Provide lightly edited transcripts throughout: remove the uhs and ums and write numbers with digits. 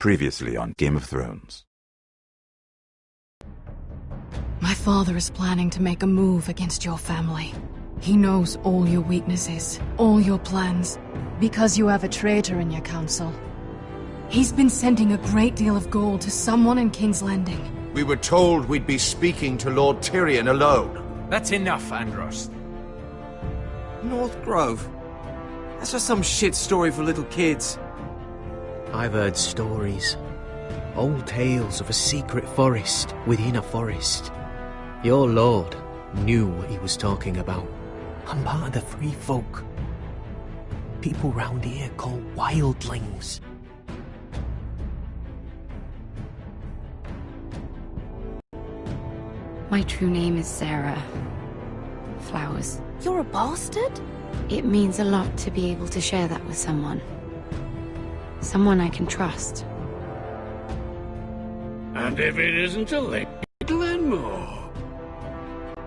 Previously on Game of Thrones. My father is planning to make a move against your family. He knows all your weaknesses, all your plans, because you have a traitor in your council. He's been sending a great deal of gold to someone in King's Landing. We were told we'd be speaking to Lord Tyrion alone. That's enough, Andros. North Grove? That's just some shit story for little kids. I've heard stories. Old tales of a secret forest within a forest. Your lord knew what he was talking about. I'm part of the free folk. People round here call wildlings. My true name is Sarah Flowers. You're a bastard? It means a lot to be able to share that with someone. Someone I can trust. And if it isn't a Lady Glenmore?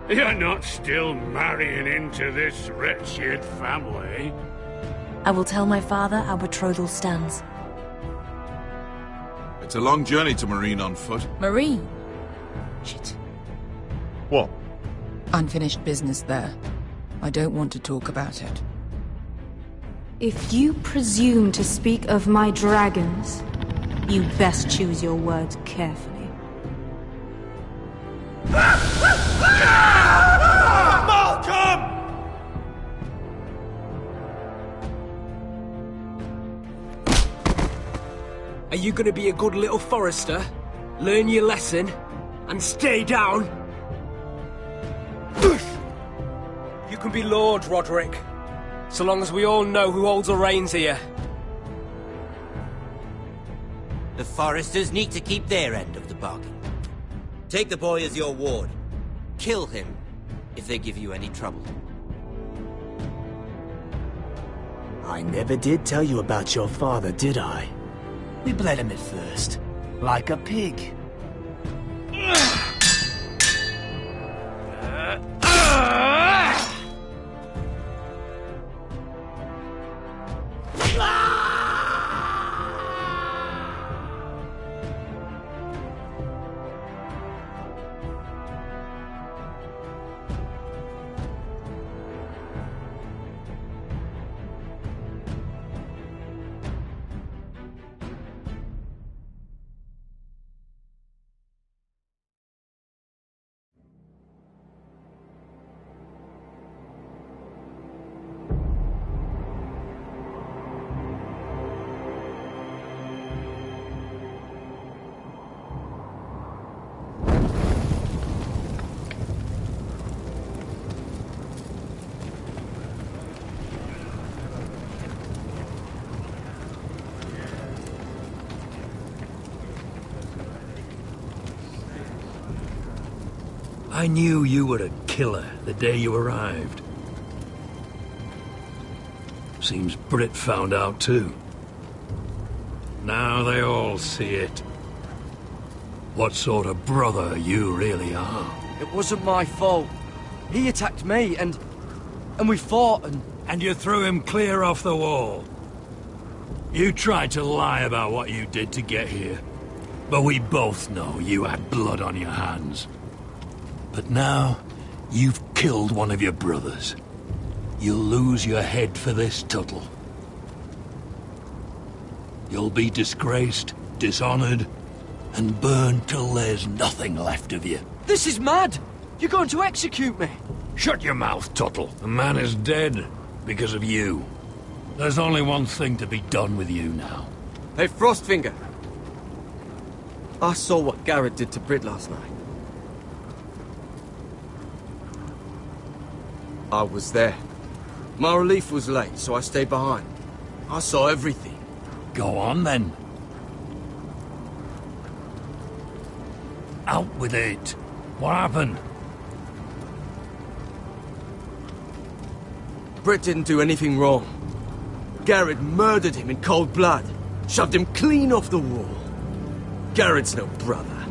You're not still marrying into this wretched family? I will tell my father our betrothal stands. It's a long journey to Marine on foot. Marine? Shit. What? Unfinished business there. I don't want to talk about it. If you presume to speak of my dragons, you best choose your words carefully. Malcolm! Are you gonna be a good little forester? Learn your lesson? And stay down? You can be Lord, Roderick. So long as we all know who holds the reins here. The foresters need to keep their end of the bargain. Take the boy as your ward. Kill him if they give you any trouble. I never did tell you about your father, did I? We bled him at first, like a pig. I knew you were a killer the day you arrived. Seems Brit found out too. Now they all see it. What sort of brother you really are. It wasn't my fault. He attacked me and we fought and... And you threw him clear off the wall. You tried to lie about what you did to get here. But we both know you had blood on your hands. But now, you've killed one of your brothers. You'll lose your head for this, Tuttle. You'll be disgraced, dishonored, and burned till there's nothing left of you. This is mad! You're going to execute me! Shut your mouth, Tuttle. The man is dead because of you. There's only one thing to be done with you now. Hey, Frostfinger. I saw what Garrett did to Brit last night. I was there. My relief was late, so I stayed behind. I saw everything. Go on, then. Out with it. What happened? Brit didn't do anything wrong. Garrett murdered him in cold blood. Shoved him clean off the wall. Garrett's no brother.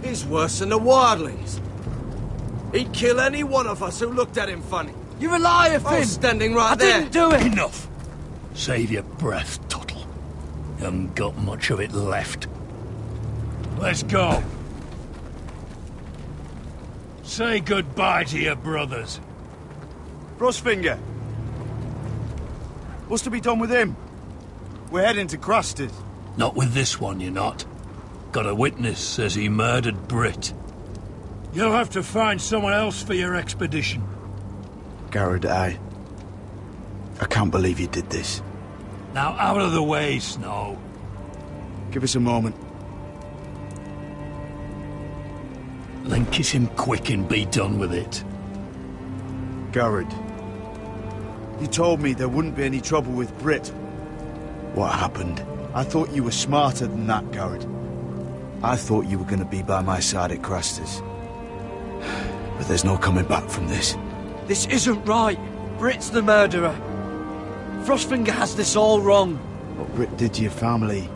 He's worse than the wildlings. He'd kill any one of us who looked at him funny. You're a liar, Finn! I was standing right there. I didn't do it! Enough! Save your breath, Tuttle. Haven't got much of it left. Let's go. Say goodbye to your brothers. Frostfinger. What's to be done with him? We're heading to Crusters. Not with this one, you're not. Got a witness says he murdered Brit. You'll have to find someone else for your expedition. Garrett, I can't believe you did this. Now out of the way, Snow. Give us a moment. Then kiss him quick and be done with it. Garrett, you told me there wouldn't be any trouble with Brit. What happened? I thought you were smarter than that, Garrett. I thought you were going to be by my side at Crusters. But there's no coming back from this. This isn't right. Brit's the murderer. Frostfinger has this all wrong. What Brit did to your family,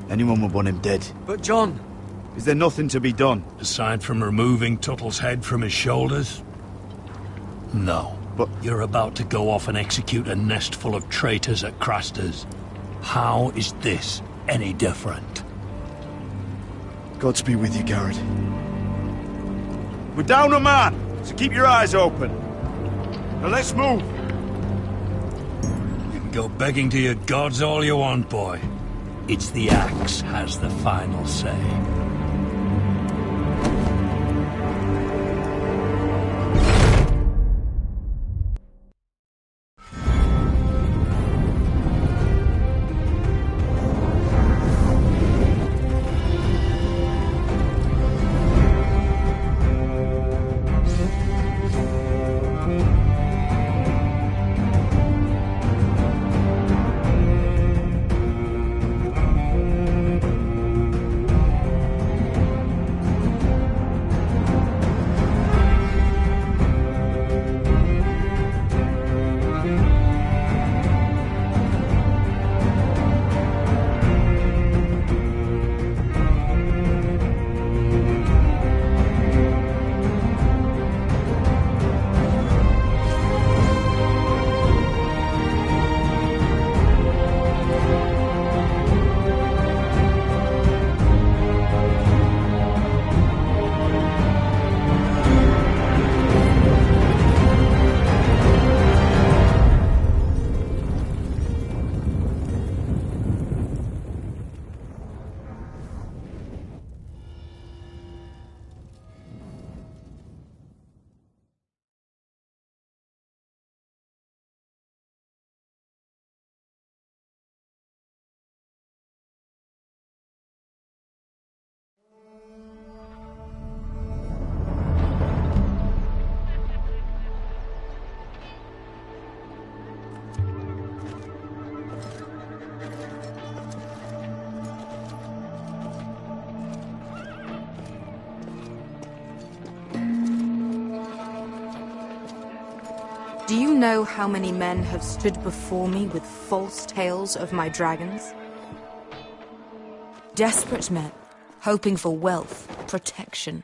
anyone would want him dead. But John... Is there nothing to be done? Aside from removing Tuttle's head from his shoulders? No. But you're about to go off and execute a nest full of traitors at Crusters. How is this any different? Godspeed with you, Garrett. We're down a man, so keep your eyes open. Now let's move. You can go begging to your gods all you want, boy. It's the axe has the final say. Do you know how many men have stood before me with false tales of my dragons? Desperate men, hoping for wealth, protection.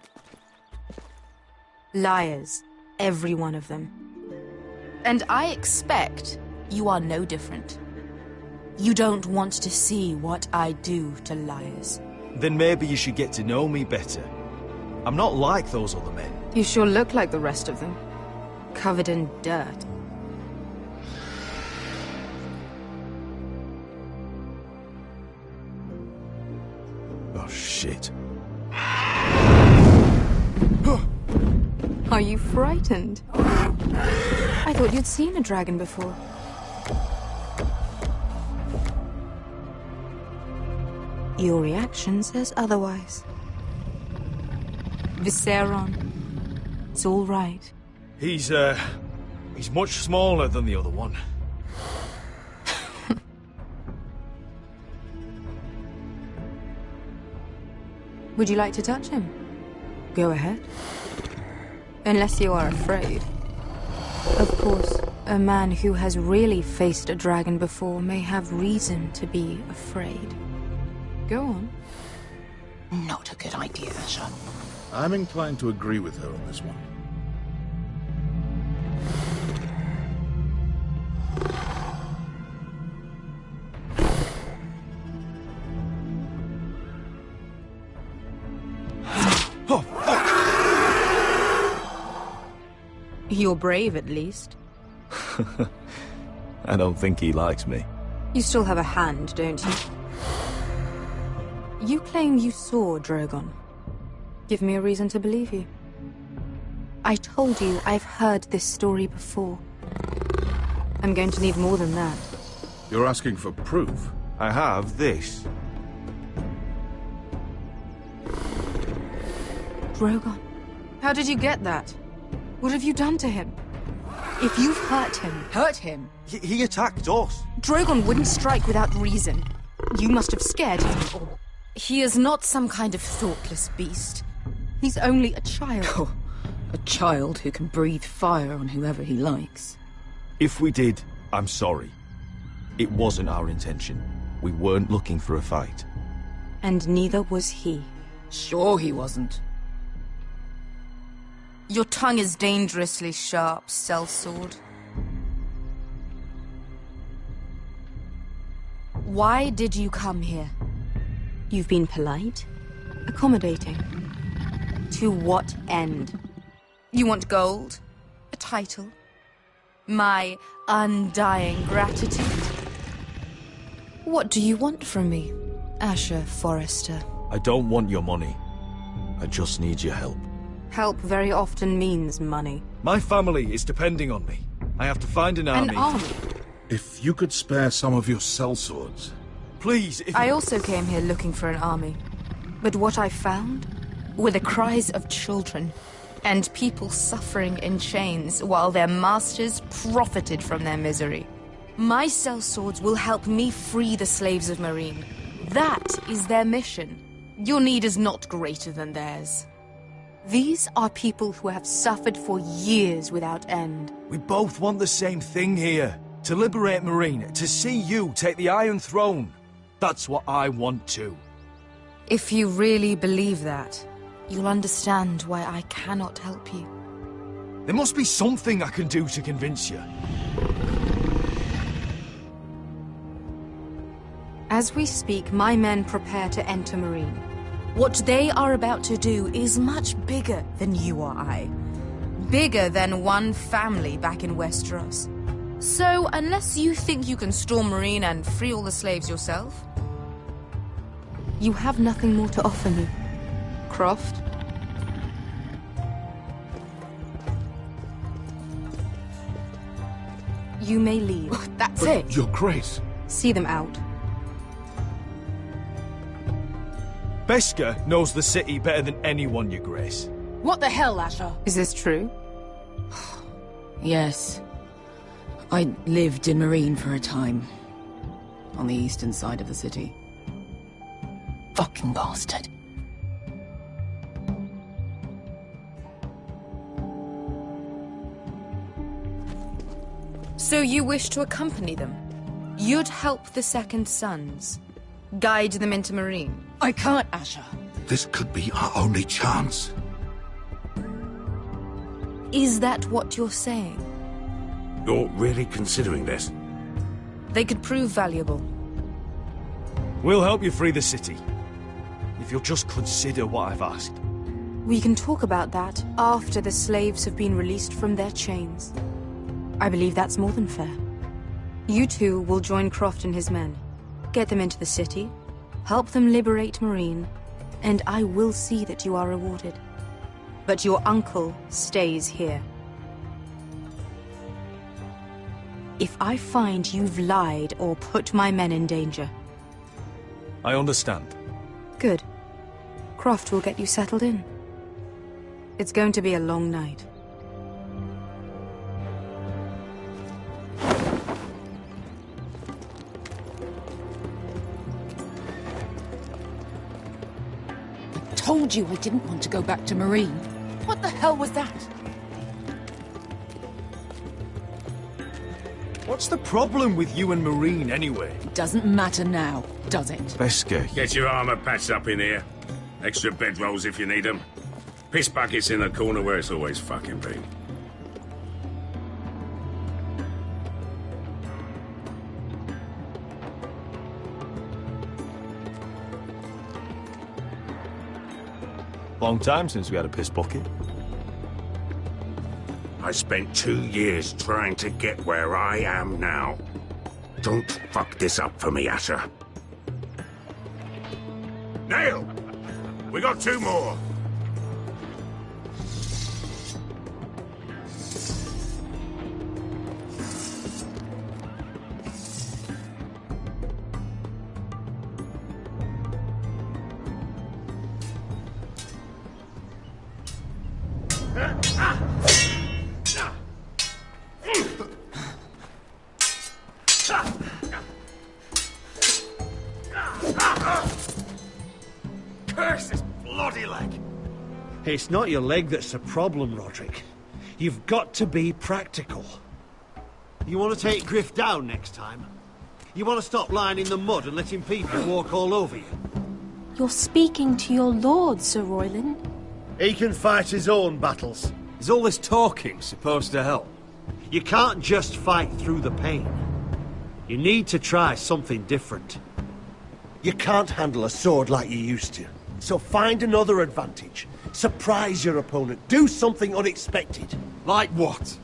Liars, every one of them. And I expect you are no different. You don't want to see what I do to liars. Then maybe you should get to know me better. I'm not like those other men. You sure look like the rest of them. Covered in dirt. Oh, shit. Are you frightened? I thought you'd seen a dragon before. Your reaction says otherwise. Viseron. It's all right. He's much smaller than the other one. Would you like to touch him? Go ahead. Unless you are afraid. Of course, a man who has really faced a dragon before may have reason to be afraid. Go on. Not a good idea, Asher. I'm inclined to agree with her on this one. Oh, fuck! You're brave, at least. I don't think he likes me. You still have a hand, don't you? You claim you saw Drogon. Give me a reason to believe you. I told you I've heard this story before. I'm going to need more than that. You're asking for proof? I have this. Drogon? How did you get that? What have you done to him? If you've hurt him... Hurt him? He attacked us. Drogon wouldn't strike without reason. You must have scared him, or... He is not some kind of thoughtless beast. He's only a child. Oh, a child who can breathe fire on whoever he likes. If we did, I'm sorry. It wasn't our intention. We weren't looking for a fight. And neither was he. Sure he wasn't. Your tongue is dangerously sharp, sellsword. Why did you come here? You've been polite, accommodating. To what end? You want gold? A title? My undying gratitude? What do you want from me, Asher Forrester? I don't want your money. I just need your help. Help very often means money. My family is depending on me. I have to find an army. An army? If you could spare some of your sellswords. Please, if I also came here looking for an army. But what I found were the cries of children and people suffering in chains while their masters profited from their misery. My sellswords will help me free the slaves of Meereen. That is their mission. Your need is not greater than theirs. These are people who have suffered for years without end. We both want the same thing here. To liberate Meereen, to see you take the Iron Throne. That's what I want too. If you really believe that, you'll understand why I cannot help you. There must be something I can do to convince you. As we speak, my men prepare to enter Meereen. What they are about to do is much bigger than you or I. Bigger than one family back in Westeros. So, unless you think you can storm Meereen and free all the slaves yourself, you have nothing more to offer me, Croft. You may leave. That's it. Your Grace. See them out. Beskha knows the city better than anyone, Your Grace. What the hell, Asher? Is this true? Yes. I lived in Meereen for a time. On the eastern side of the city. Fucking bastard. So you wish to accompany them? You'd help the Second Sons? Guide them into Meereen? I can't, Asher. This could be our only chance. Is that what you're saying? You're really considering this? They could prove valuable. We'll help you free the city. If you'll just consider what I've asked. We can talk about that after the slaves have been released from their chains. I believe that's more than fair. You two will join Croft and his men. Get them into the city, help them liberate Meereen, and I will see that you are rewarded. But your uncle stays here. If I find you've lied or put my men in danger... I understand. Good. Croft will get you settled in. It's going to be a long night. I told you I didn't want to go back to Meereen. What the hell was that? What's the problem with you and Meereen, anyway? It doesn't matter now, does it? Beskha. Get your armor patched up in here. Extra bedrolls if you need them. Piss buckets in the corner where it's always fucking been. Long time since we had a piss bucket. I spent 2 years trying to get where I am now. Don't fuck this up for me, Asher. Nail! We got 2 more! Curse this bloody leg! It's not your leg that's the problem, Roderick. You've got to be practical. You want to take Griff down next time? You want to stop lying in the mud and letting people walk all over you? You're speaking to your lord, Sir Royland. He can fight his own battles. Is all this talking supposed to help? You can't just fight through the pain. You need to try something different. You can't handle a sword like you used to. So find another advantage. Surprise your opponent. Do something unexpected. Like what?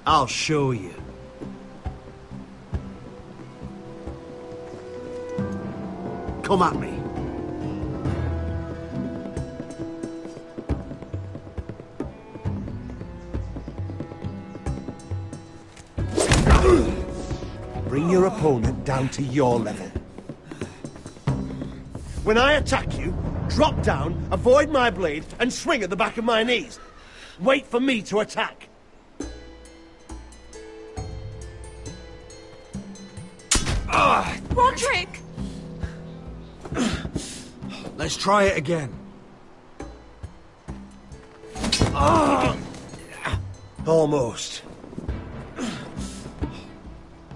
I'll show you. Come at me. Bring your opponent down to your level. When I attack you, drop down, avoid my blade, and swing at the back of my knees. Wait for me to attack. Roderick! Let's try it again. Almost.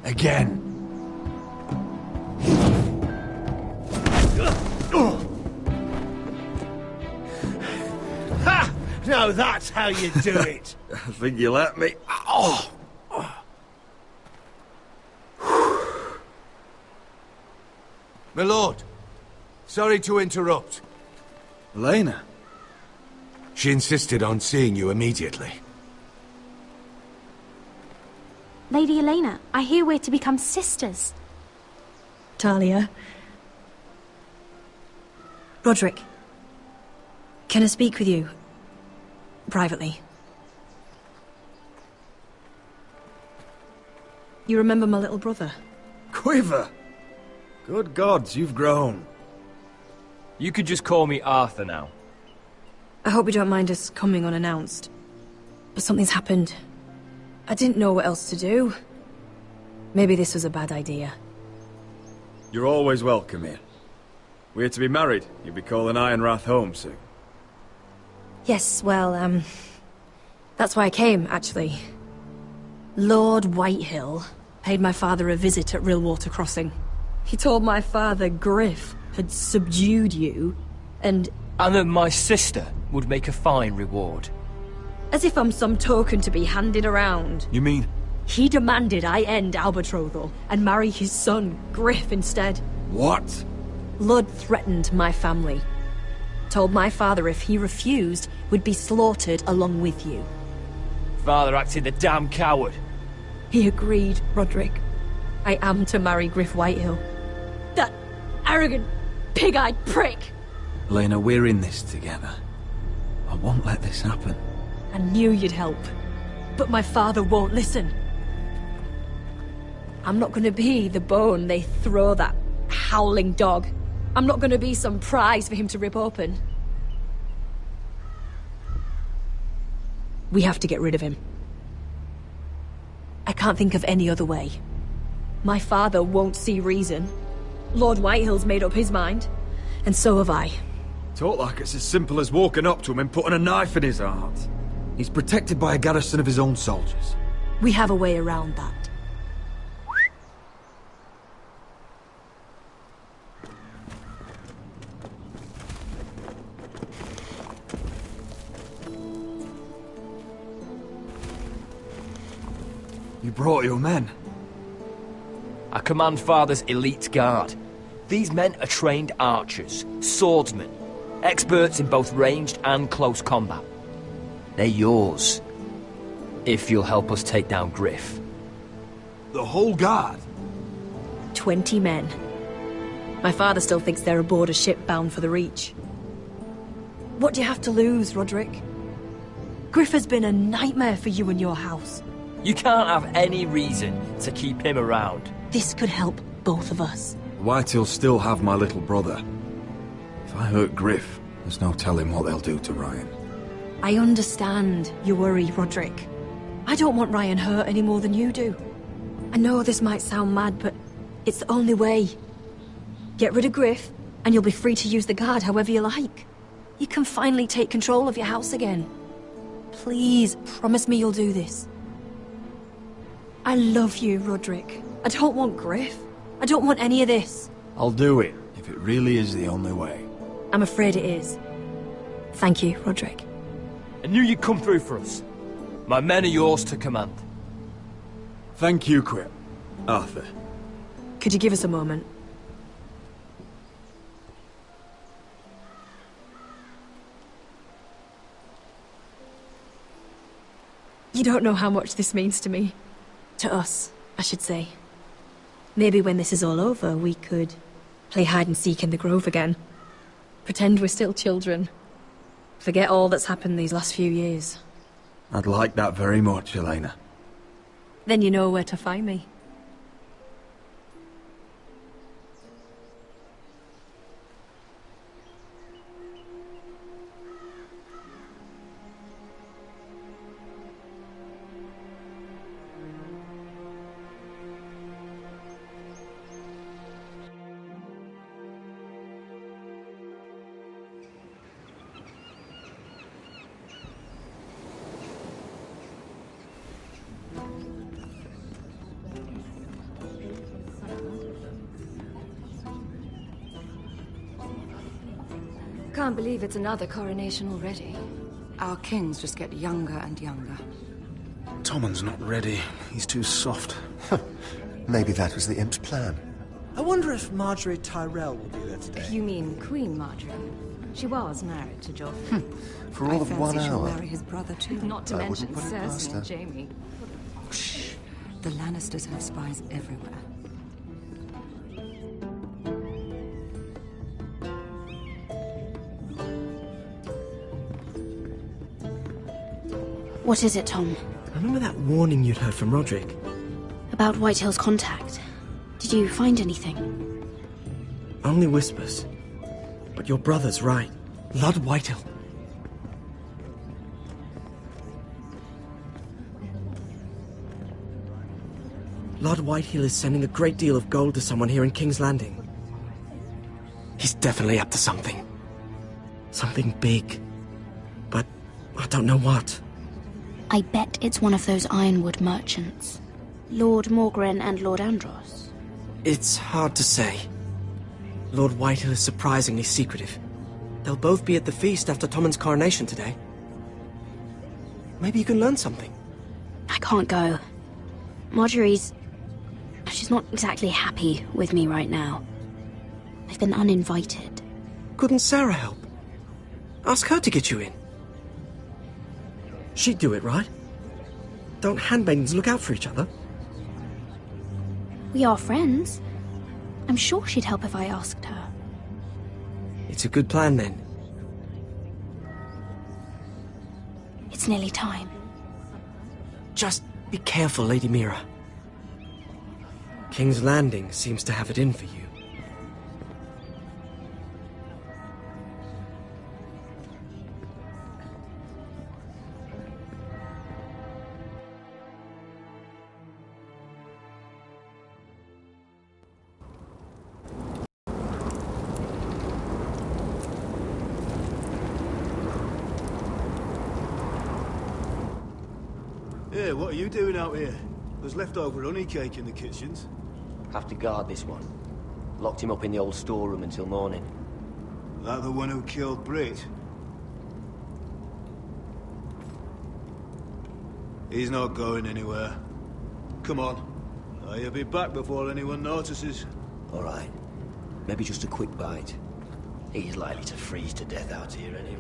Again. Ha! Now that's how you do it. I think you let me. Oh! My lord, sorry to interrupt. Elena? She insisted on seeing you immediately. Lady Elena, I hear we're to become sisters. Talia. Roderick. Can I speak with you? Privately. You remember my little brother? Quiver! Good gods, you've grown. You could just call me Arthur now. I hope you don't mind us coming unannounced. But something's happened. I didn't know what else to do. Maybe this was a bad idea. You're always welcome here. We're to be married. You'll be calling Ironrath home soon. Yes, well, that's why I came, actually. Lord Whitehill paid my father a visit at Rillwater Crossing. He told my father Griff had subdued you, and that my sister would make a fine reward. As if I'm some token to be handed around. You mean? He demanded I end our betrothal and marry his son, Griff, instead. What? Lud threatened my family. Told my father if he refused, we'd be slaughtered along with you. Father acted the damn coward. He agreed, Roderick. I am to marry Griff Whitehill. That arrogant, pig-eyed prick! Elena, we're in this together. I won't let this happen. I knew you'd help. But my father won't listen. I'm not gonna be the bone they throw that howling dog. I'm not gonna be some prize for him to rip open. We have to get rid of him. I can't think of any other way. My father won't see reason. Lord Whitehill's made up his mind. And so have I. Talk like it's as simple as walking up to him and putting a knife in his heart. He's protected by a garrison of his own soldiers. We have a way around that. You brought your men. I command Father's elite guard. These men are trained archers, swordsmen. Experts in both ranged and close combat. They're yours. If you'll help us take down Griff. The whole guard? 20 men. My father still thinks they're aboard a ship bound for the Reach. What do you have to lose, Roderick? Griff has been a nightmare for you and your house. You can't have any reason to keep him around. This could help both of us. Whitehills still have my little brother. If I hurt Griff, there's no telling what they'll do to Ryan. I understand your worry, Roderick. I don't want Ryan hurt any more than you do. I know this might sound mad, but it's the only way. Get rid of Griff, and you'll be free to use the guard however you like. You can finally take control of your house again. Please, promise me you'll do this. I love you, Roderick. I don't want Griff. I don't want any of this. I'll do it, if it really is the only way. I'm afraid it is. Thank you, Roderick. I knew you'd come through for us. My men are yours to command. Thank you, Quip. Arthur. Could you give us a moment? You don't know how much this means to me. To us, I should say. Maybe when this is all over, we could play hide-and-seek in the Grove again. Pretend we're still children. Forget all that's happened these last few years. I'd like that very much, Elena. Then you know where to find me. Can't believe it's another coronation already. Our kings just get younger and younger. Tommen's not ready. He's too soft. Maybe that was the imp's plan. I wonder if Marjorie Tyrell will be there today. You mean Queen Marjorie? She was married to Joffrey. For all of 1 she'll hour. marry his brother too. Not to I mention wouldn't put it past Cersei her. and Jaime. Shh. The Lannisters have spies everywhere. What is it, Tom? Remember that warning you'd heard from Roderick? About Whitehill's contact. Did you find anything? Only whispers. But your brother's right. Lord Whitehill. Lord Whitehill is sending a great deal of gold to someone here in King's Landing. He's definitely up to something. Something big. But I don't know what. I bet it's one of those ironwood merchants. Lord Morgren and Lord Andros. It's hard to say. Lord Whitehill is surprisingly secretive. They'll both be at the feast after Tommen's coronation today. Maybe you can learn something. I can't go. She's not exactly happy with me right now. I've been uninvited. Couldn't Sarah help? Ask her to get you in. She'd do it, right? Don't handmaidens look out for each other? We are friends. I'm sure she'd help if I asked her. It's a good plan, then. It's nearly time. Just be careful, Lady Mira. King's Landing seems to have it in for you. Hey, what are you doing out here? There's leftover honey cake in the kitchens. Have to guard this one. Locked him up in the old storeroom until morning. That the one who killed Brit? He's not going anywhere. Come on. You'll be back before anyone notices. All right. Maybe just a quick bite. He's likely to freeze to death out here anyway.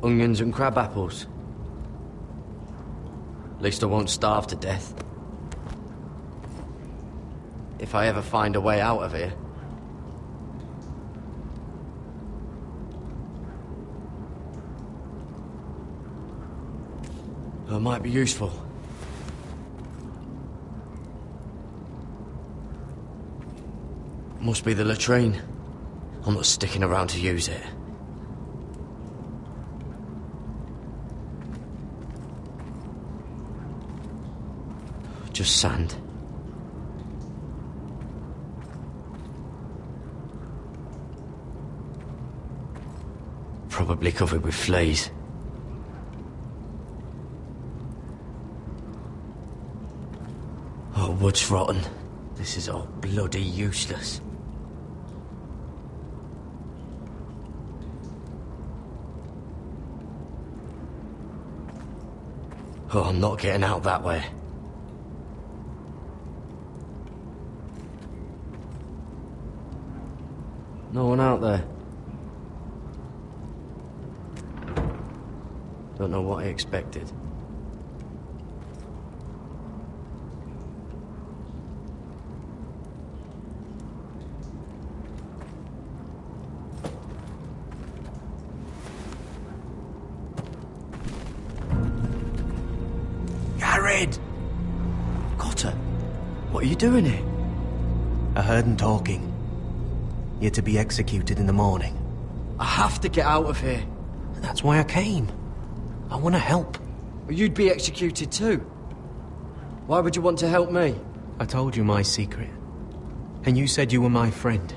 Onions and crab apples. At least I won't starve to death. If I ever find a way out of here. It might be useful. Must be the latrine. I'm not sticking around to use it. Just sand. Probably covered with fleas. Oh, wood's rotten. This is all bloody useless. Oh, I'm not getting out that way. No one out there. Don't know what I expected. Garrett! Cotter, what are you doing here? I heard him talking. You're to be executed in the morning. I have to get out of here. That's why I came. I want to help. Well, you'd be executed too. Why would you want to help me? I told you my secret. And you said you were my friend.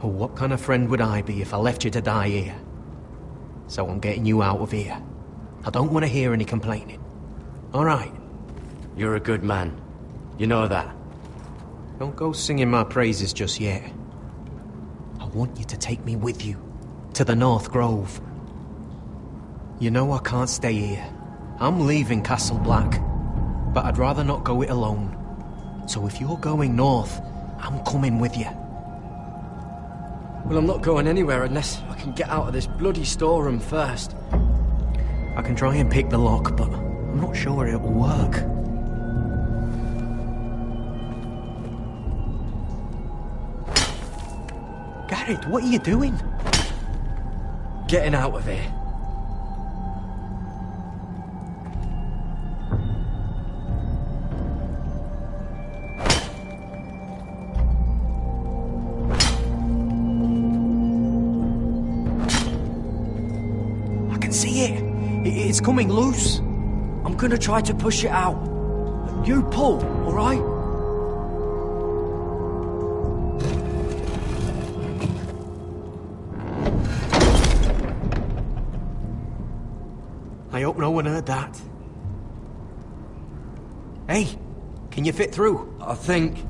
Well, what kind of friend would I be if I left you to die here? So I'm getting you out of here. I don't want to hear any complaining. All right? You're a good man. You know that. Don't go singing my praises just yet. I want you to take me with you. To the North Grove. You know I can't stay here. I'm leaving Castle Black. But I'd rather not go it alone. So if you're going north, I'm coming with you. Well, I'm not going anywhere unless I can get out of this bloody storeroom first. I can try and pick the lock, but I'm not sure it'll work. Garrett, what are you doing? Getting out of here. See it? It's coming loose. I'm gonna try to push it out. You pull, all right? I hope no one heard that. Hey, can you fit through? I think.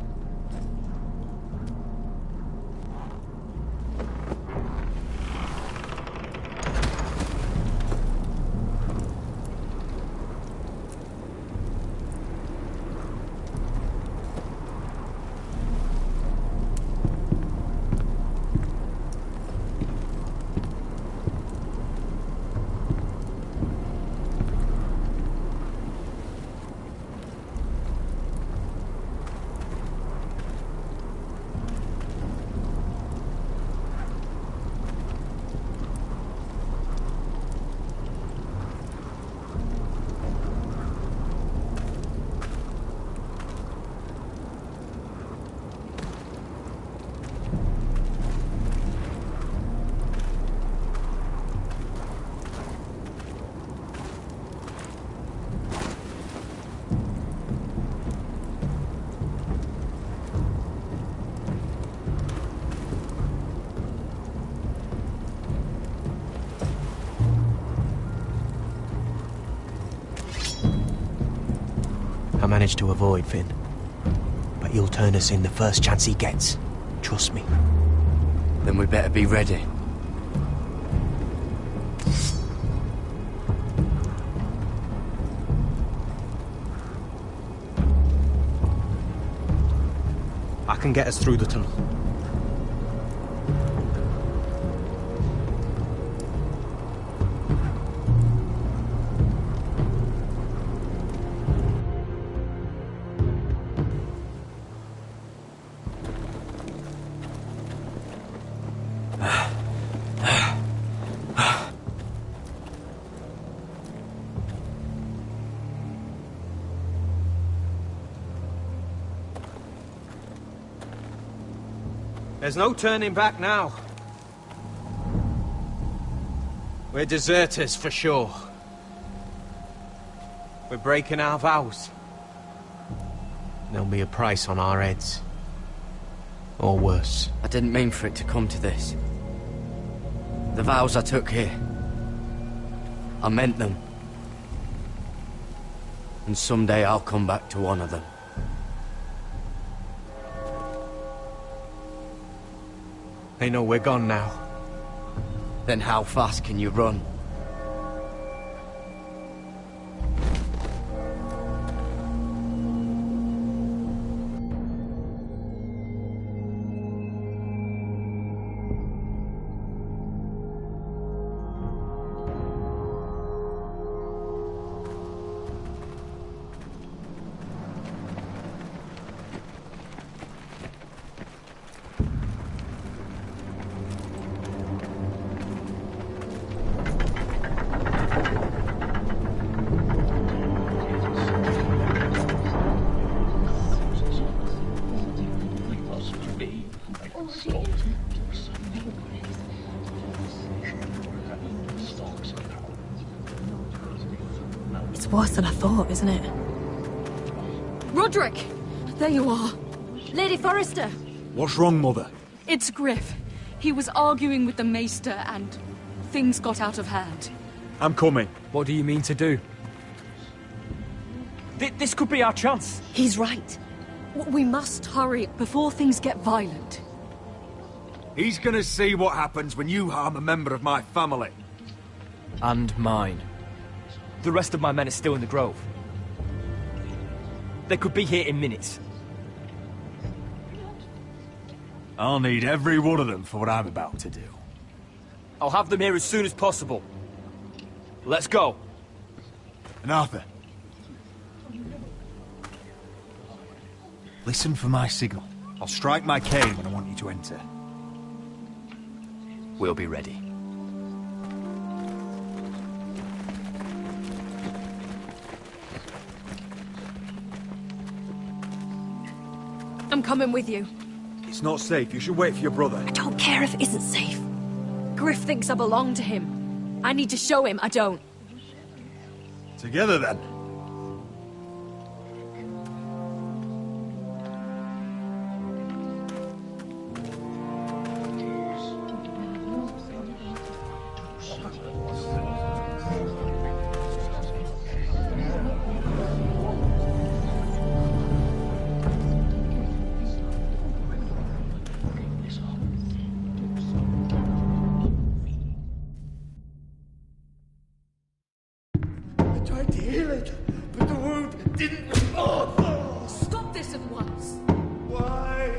I managed to avoid Finn. that he'll turn us in the first chance he gets. Trust me. Then we better be ready. I can get us through the tunnel. There's no turning back now. We're deserters for sure. We're breaking our vows. There'll be a price on our heads. Or worse. I didn't mean for it to come to this. The vows I took here, I meant them. And someday I'll come back to honour them. They know we're gone now. Then how fast can you run? It's worse than I thought, isn't it? Roderick! There you are. Lady Forrester! What's wrong, Mother? It's Griff. He was arguing with the Maester and things got out of hand. I'm coming. What do you mean to do? This could be our chance. He's right. We must hurry before things get violent. He's gonna see what happens when you harm a member of my family. And mine. The rest of my men are still in the grove. They could be here in minutes. I'll need every one of them for what I'm about to do. I'll have them here as soon as possible. Let's go. And Arthur, listen for my signal. I'll strike my cane when I want you to enter. We'll be ready. I'm coming with you. It's not safe. You should wait for your brother. I don't care if it isn't safe. Griff thinks I belong to him. I need to show him I don't. Together, then. Stop this at once! Why?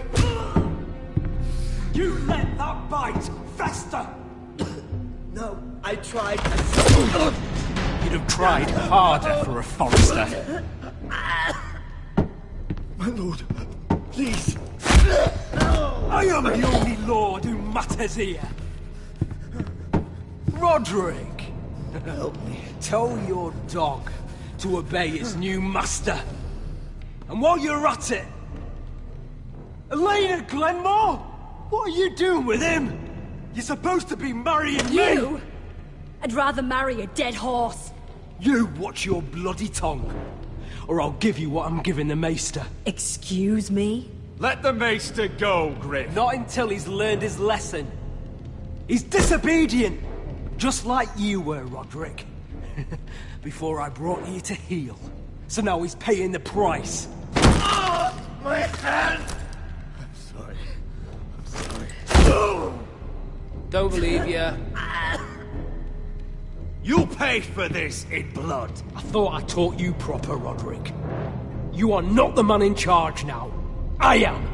You let that bite fester! No, I tried. You'd have tried harder for a Forrester. My lord, please. I am the only lord who matters here. Roderick! Help me. Tell your dog to obey his new master. And while you're at it... Elena Glenmore? What are you doing with him? You're supposed to be marrying me! You? I'd rather marry a dead horse. You watch your bloody tongue, or I'll give you what I'm giving the Maester. Excuse me? Let the Maester go, Griff. Not until he's learned his lesson. He's disobedient, just like you were, Roderick. Before I brought you to heel. So now he's paying the price. My I'm sorry. I'm sorry. Don't believe you. You paid for this in blood. I thought I taught you proper, Roderick. You are not the man in charge now. I am.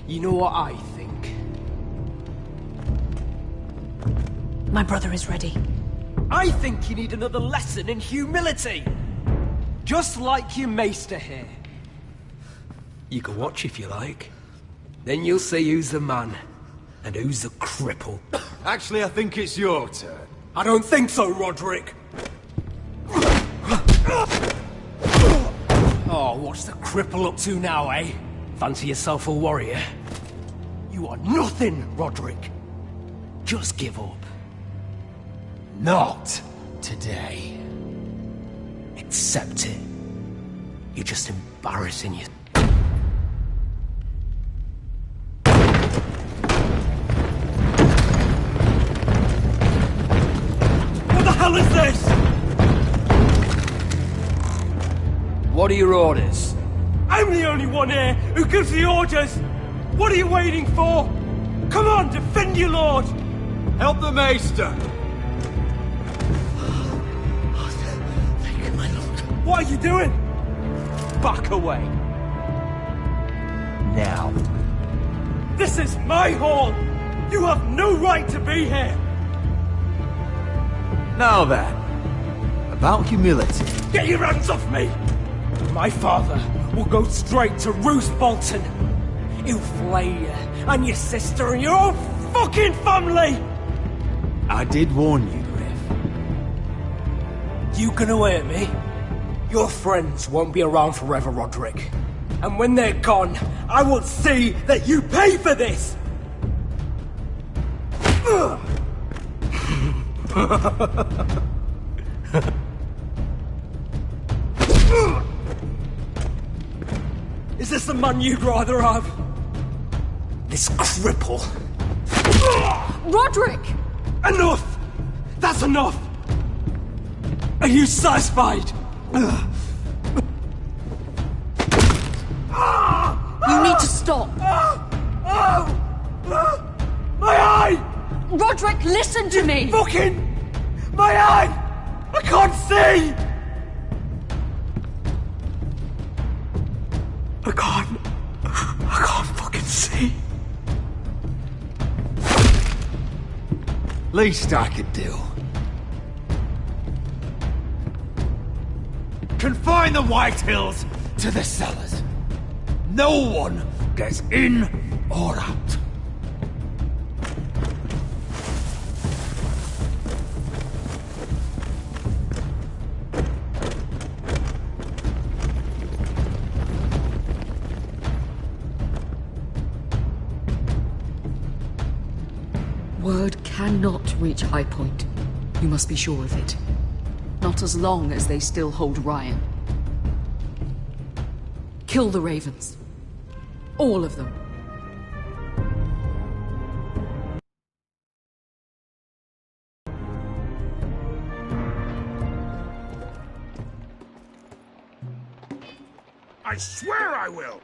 You know what I think? My brother is ready. I think you need another lesson in humility. Just like your maester here. You can watch if you like. Then you'll see who's the man and who's the cripple. Actually, I think it's your turn. I don't think so, Roderick. Oh, what's the cripple up to now, eh? Fancy yourself a warrior? You are nothing, Roderick. Just give up. Not today. Accept it. You're just embarrassing you. What the hell is this? What are your orders? I'm the only one here who gives the orders. What are you waiting for? Come on, defend your lord. Help the maester. What are you doing? Back away. Now. This is my hall. You have no right to be here. Now then, about humility. Get your hands off me. My father will go straight to Roose Bolton. He'll flay you and your sister and your whole fucking family. I did warn you, Griff. You gonna hurt me? Your friends won't be around forever, Roderick. And when they're gone, I will see that you pay for this! Is this the man you'd rather have? This cripple? Roderick! Enough! That's enough! Are you satisfied? You need to stop. My eye! Roderick, listen to me! Fucking... My eye! I can't see! I can't fucking see. Least I could do. Confine the White Hills to the cellars. No one gets in or out. Word cannot reach High Point. You must be sure of it. Not as long as they still hold Ryan. Kill the Ravens. All of them. I swear I will!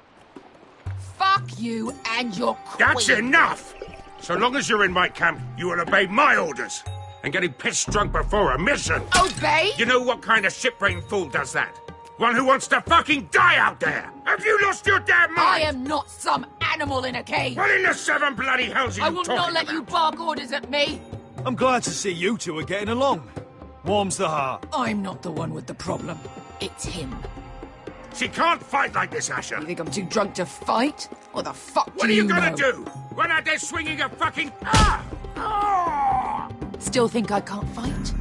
Fuck you and your queen. That's enough! So long as you're in my camp, you will obey my orders. And getting pissed drunk before a mission. Obey? You know what kind of shit-brained fool does that? One who wants to fucking die out there! Have you lost your damn mind? I am not some animal in a cage. What in the seven bloody hells are you I will talking not let about? you bark orders at me. I'm glad to see you two are getting along. Warms the heart. I'm not the one with the problem. It's him. She can't fight like this, Asher. You think I'm too drunk to fight? What the fuck What do are you you gonna know? do? Run out there swinging a fucking... Still think I can't fight?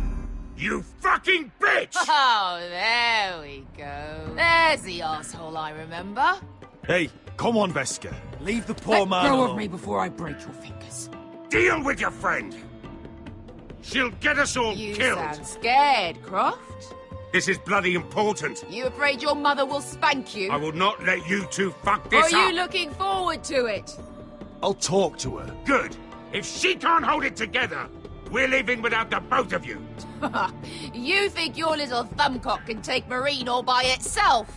You fucking bitch! Oh, there we go. There's the asshole I remember. Hey, come on, Veska. Leave the poor Let man go alone. of me before I break your fingers. Deal with your friend. She'll get us all You killed. sound scared, Croft. This is bloody important. You afraid your mother will spank you? I will not let you two fuck Or this are up. you looking forward to it? I'll talk to her. Good. If she can't hold it together, we're leaving without the both of you. You think your little thumbcock can take Marine all by itself?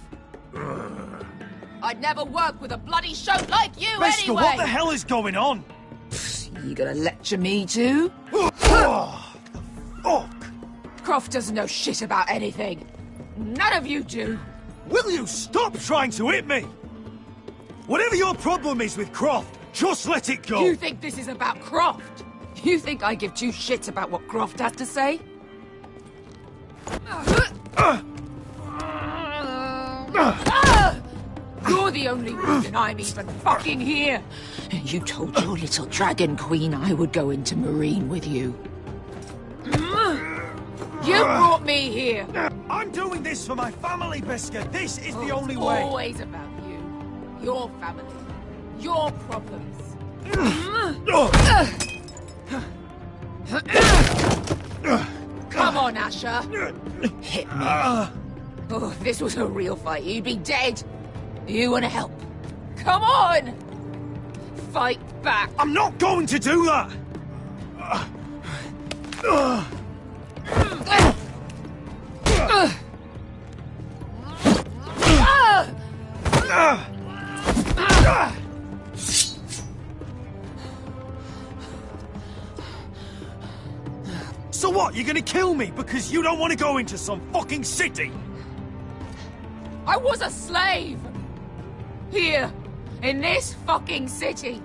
I'd never work with a bloody shote like you Beskha, anyway! what the hell is going on? You gonna lecture me too? Fuck! Croft doesn't know shit about anything. None of you do. Will you stop trying to hit me? Whatever your problem is with Croft, just let it go. You think this is about Croft? You think I give two shits about what Croft has to say? You're the only reason I'm even fucking here. You told your little dragon queen I would go into Marine with you. You brought me here. I'm doing this for my family, Beskha. This is the only It's way. always about you. Your family. Your problems. Come on, Asher. Hit me. Oh, if this was a real fight, you'd be dead. You want to help? Come on! Fight back. I'm not going to do that! So what, you're gonna kill me because you don't want to go into some fucking city? I was a slave! Here, in this fucking city.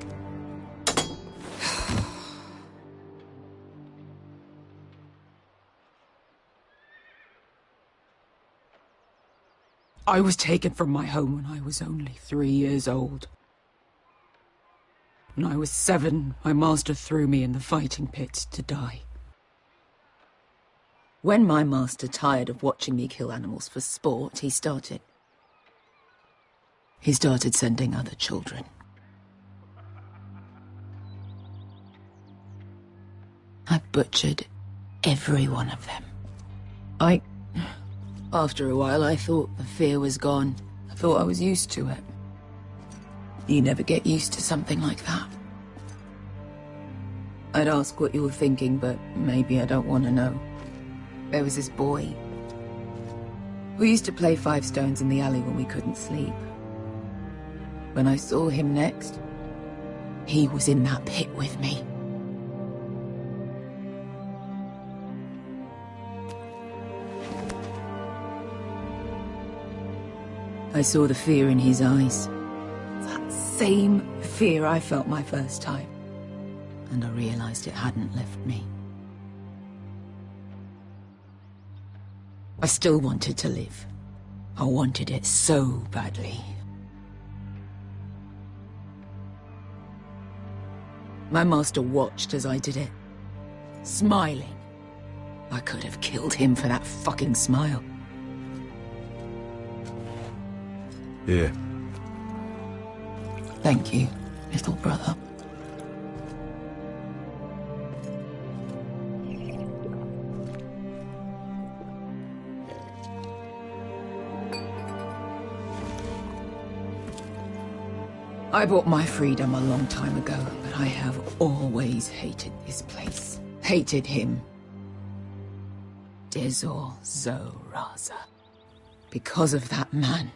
I was taken from my home when I was only 3 years old. When I was 7, my master threw me in the fighting pit to die. When my master tired of watching me kill animals for sport, he started sending other children. I butchered every one of them. After a while, I thought the fear was gone. I thought I was used to it. You never get used to something like that. I'd ask what you were thinking, but maybe I don't want to know. There was this boy. We used to play 5 stones in the alley when we couldn't sleep. When I saw him next, he was in that pit with me. I saw the fear in his eyes. That same fear I felt my first time. And I realized it hadn't left me. I still wanted to live. I wanted it so badly. My master watched as I did it, smiling. I could have killed him for that fucking smile. Here. Thank you, little brother. I bought my freedom a long time ago, but I have always hated this place. Hated him. Dezor Zoraza. Because of that man.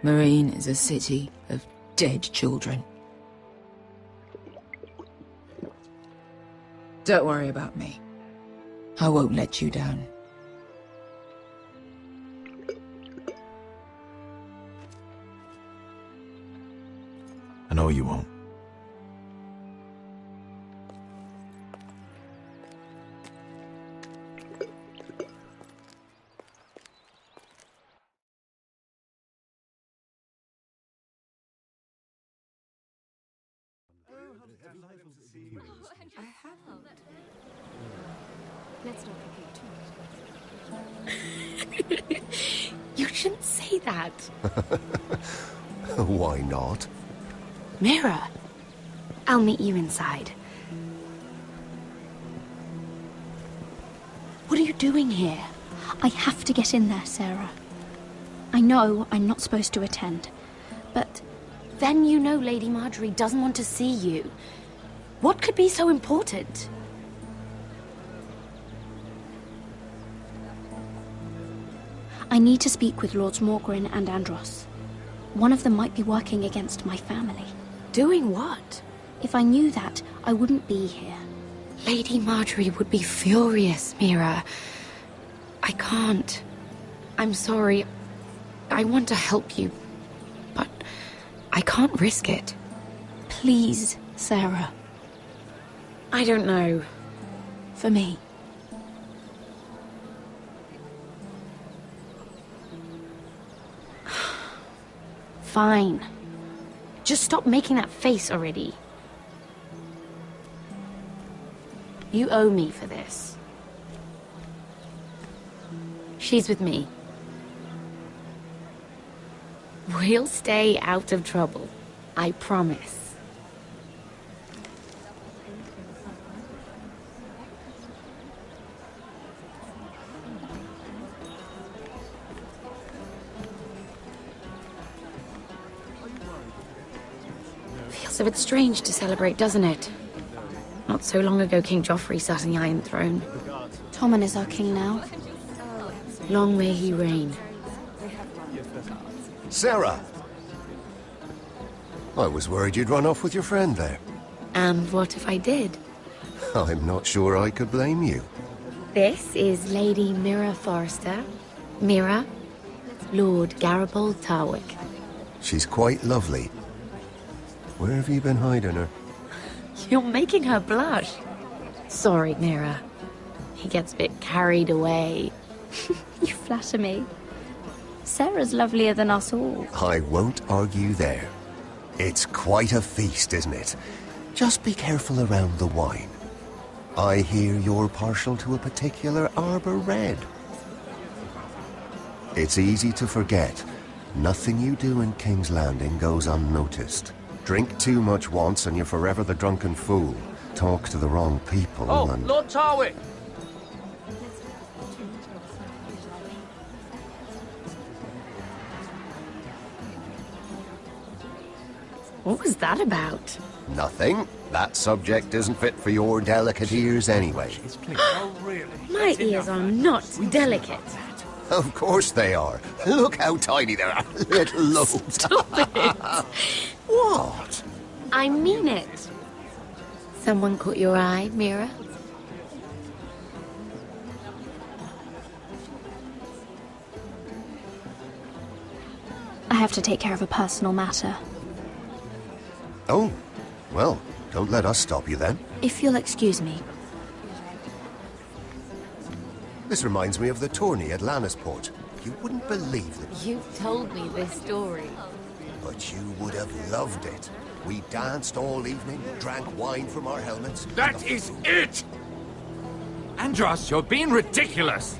Marine is a city of dead children. Don't worry about me. I won't let you down. I know you won't. Let's not repeat. You shouldn't say that. Why not? Mira, I'll meet you inside. What are you doing here? I have to get in there, Sarah. I know I'm not supposed to attend, but... Then you know Lady Marjorie doesn't want to see you. What could be so important? I need to speak with Lords Morgren and Andros. One of them might be working against my family. Doing what? If I knew that, I wouldn't be here. Lady Marjorie would be furious, Mira. I can't. I'm sorry. I want to help you, but I can't risk it. Please, Sarah. I don't know. For me. Fine. Just stop making that face already. You owe me for this. She's with me. We'll stay out of trouble. I promise. Feels a bit strange to celebrate, doesn't it? Not so long ago, King Joffrey sat on the Iron Throne. Tommen is our king now. Long may he reign. Sarah! I was worried you'd run off with your friend there. And what if I did? I'm not sure I could blame you. This is Lady Mira Forrester. Mira, Lord Garibald Tarwick. She's quite lovely. Where have you been hiding her? You're making her blush. Sorry, Mira. He gets a bit carried away. You flatter me. Sarah's lovelier than us all. I won't argue there. It's quite a feast, isn't it? Just be careful around the wine. I hear you're partial to a particular Arbor Red. It's easy to forget. Nothing you do in King's Landing goes unnoticed. Drink too much once and you're forever the drunken fool. Talk to the wrong people and... Lord Tarwick! What was that about? Nothing. That subject isn't fit for your delicate ears anyway. My ears are not delicate. Of course they are. Look how tiny they are. Little lobes. Stop it! What? I mean it. Someone caught your eye, Mira? I have to take care of a personal matter. Oh, well, don't let us stop you then. If you'll excuse me. This reminds me of the tourney at Lannisport. You wouldn't believe it. You've told me this story. But you would have loved it. We danced all evening, drank wine from our helmets. That is it! Andros, you're being ridiculous!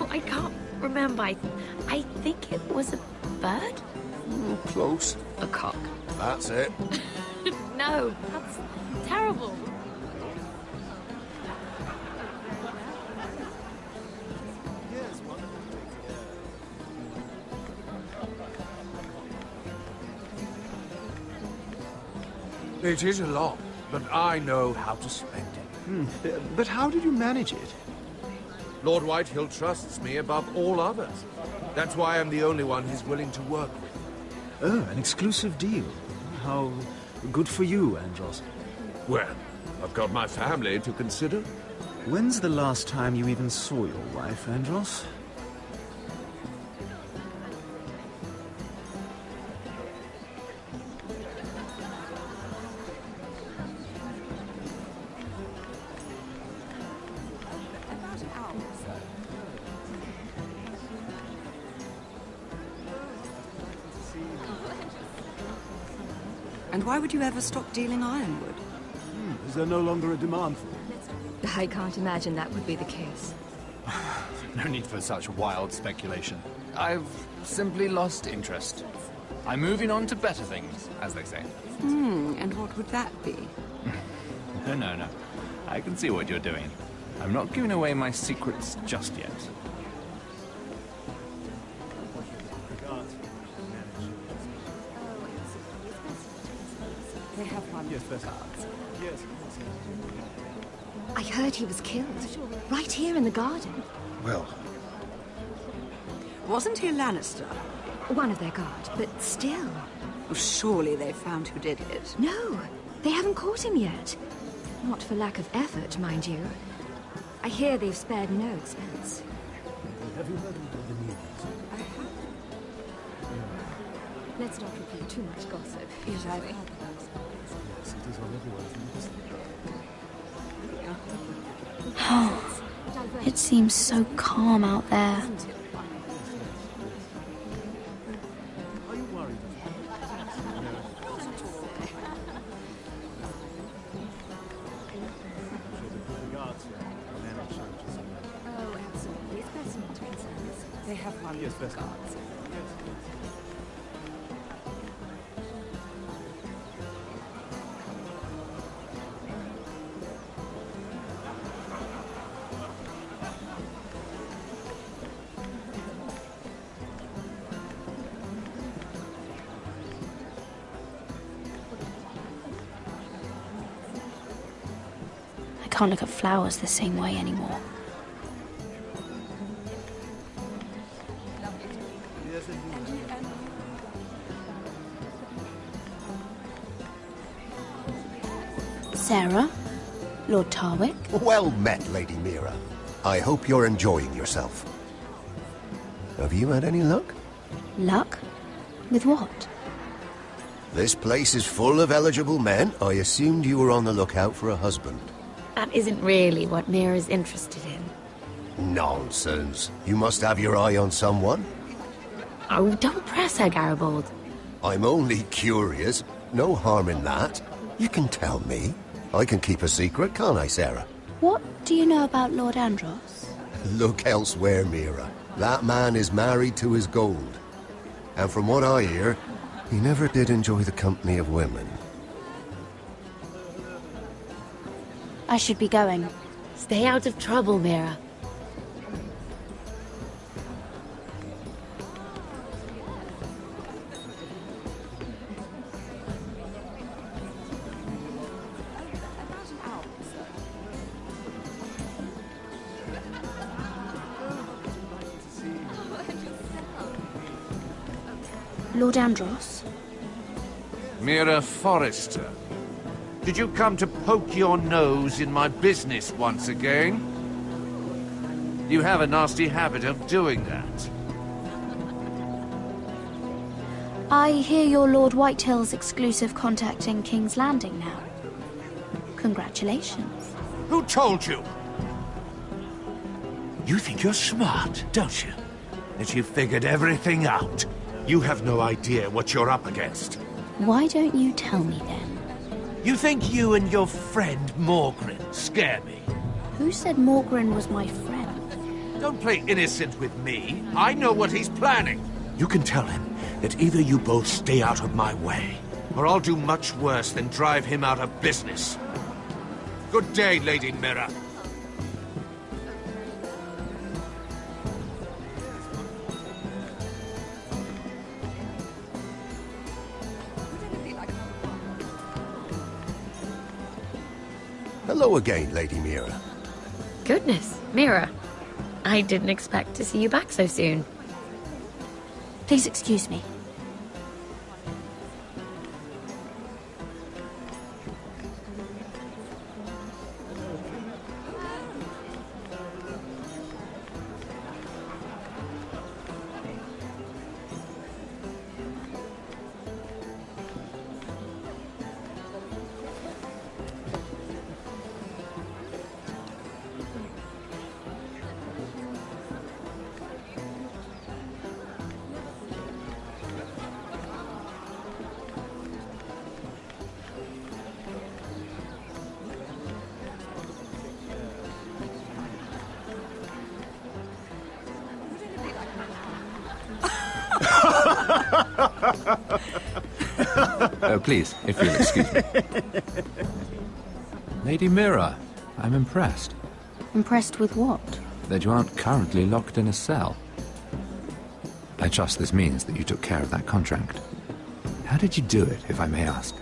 I can't remember. I think it was a bird? Close. A cock. That's it. No, that's terrible. It is a lot, but I know how to spend it. But how did you manage it? Lord Whitehill trusts me above all others. That's why I'm the only one he's willing to work with. Oh, an exclusive deal. How good for you, Andros. Well, I've got my family to consider. When's the last time you even saw your wife, Andros? And why would you ever stop dealing ironwood? Is there no longer a demand for it? I can't imagine that would be the case. No need for such wild speculation. I've simply lost interest. I'm moving on to better things, as they say. And what would that be? No. I can see what you're doing. I'm not giving away my secrets just yet. They have one. Yes, first. Yes. I heard he was killed. Right here in the garden. Well, Wasn't he a Lannister? One of their guard, but still. Well, surely they found who did it. No, they haven't caught him yet. Not for lack of effort, mind you. I hear they've spared no expense. Have you heard of the news? Let's not repeat too much gossip. Yes, I've we? heard about it. Yes, it is on everyone's lips. It seems so calm out there. Are you worried? Oh, absolutely. It's best not to concern us. They have one. Yes, first. Guards. I can't look at flowers the same way anymore. Sarah? Lord Tarwick? Well met, Lady Mira. I hope you're enjoying yourself. Have you had any luck? Luck? With what? This place is full of eligible men. I assumed you were on the lookout for a husband. That isn't really what Mira's interested in. Nonsense. You must have your eye on someone. Oh, don't press her, Garibaldi. I'm only curious. No harm in that. You can tell me. I can keep a secret, can't I, Sarah? What do you know about Lord Andros? Look elsewhere, Mira. That man is married to his gold. And from what I hear, he never did enjoy the company of women. I should be going. Stay out of trouble, Mira. Lord Andros? Mira Forrester. Did you come to poke your nose in my business once again? You have a nasty habit of doing that. I hear you're Lord Whitehill's exclusive contact in King's Landing now. Congratulations. Who told you? You think you're smart, don't you? That you've figured everything out. You have no idea what you're up against. Why don't you tell me then? You think you and your friend Morgren scare me? Who said Morgren was my friend? Don't play innocent with me. I know what he's planning. You can tell him that either you both stay out of my way, Or I'll do much worse than drive him out of business. Good day, Lady Mira. Hello again, Lady Mira. Goodness, Mira. I didn't expect to see you back so soon. Please excuse me. Oh, please, if you'll excuse me. Lady Mira, I'm impressed. Impressed with what? That you aren't currently locked in a cell. I trust this means that you took care of that contract. How did you do it, if I may ask?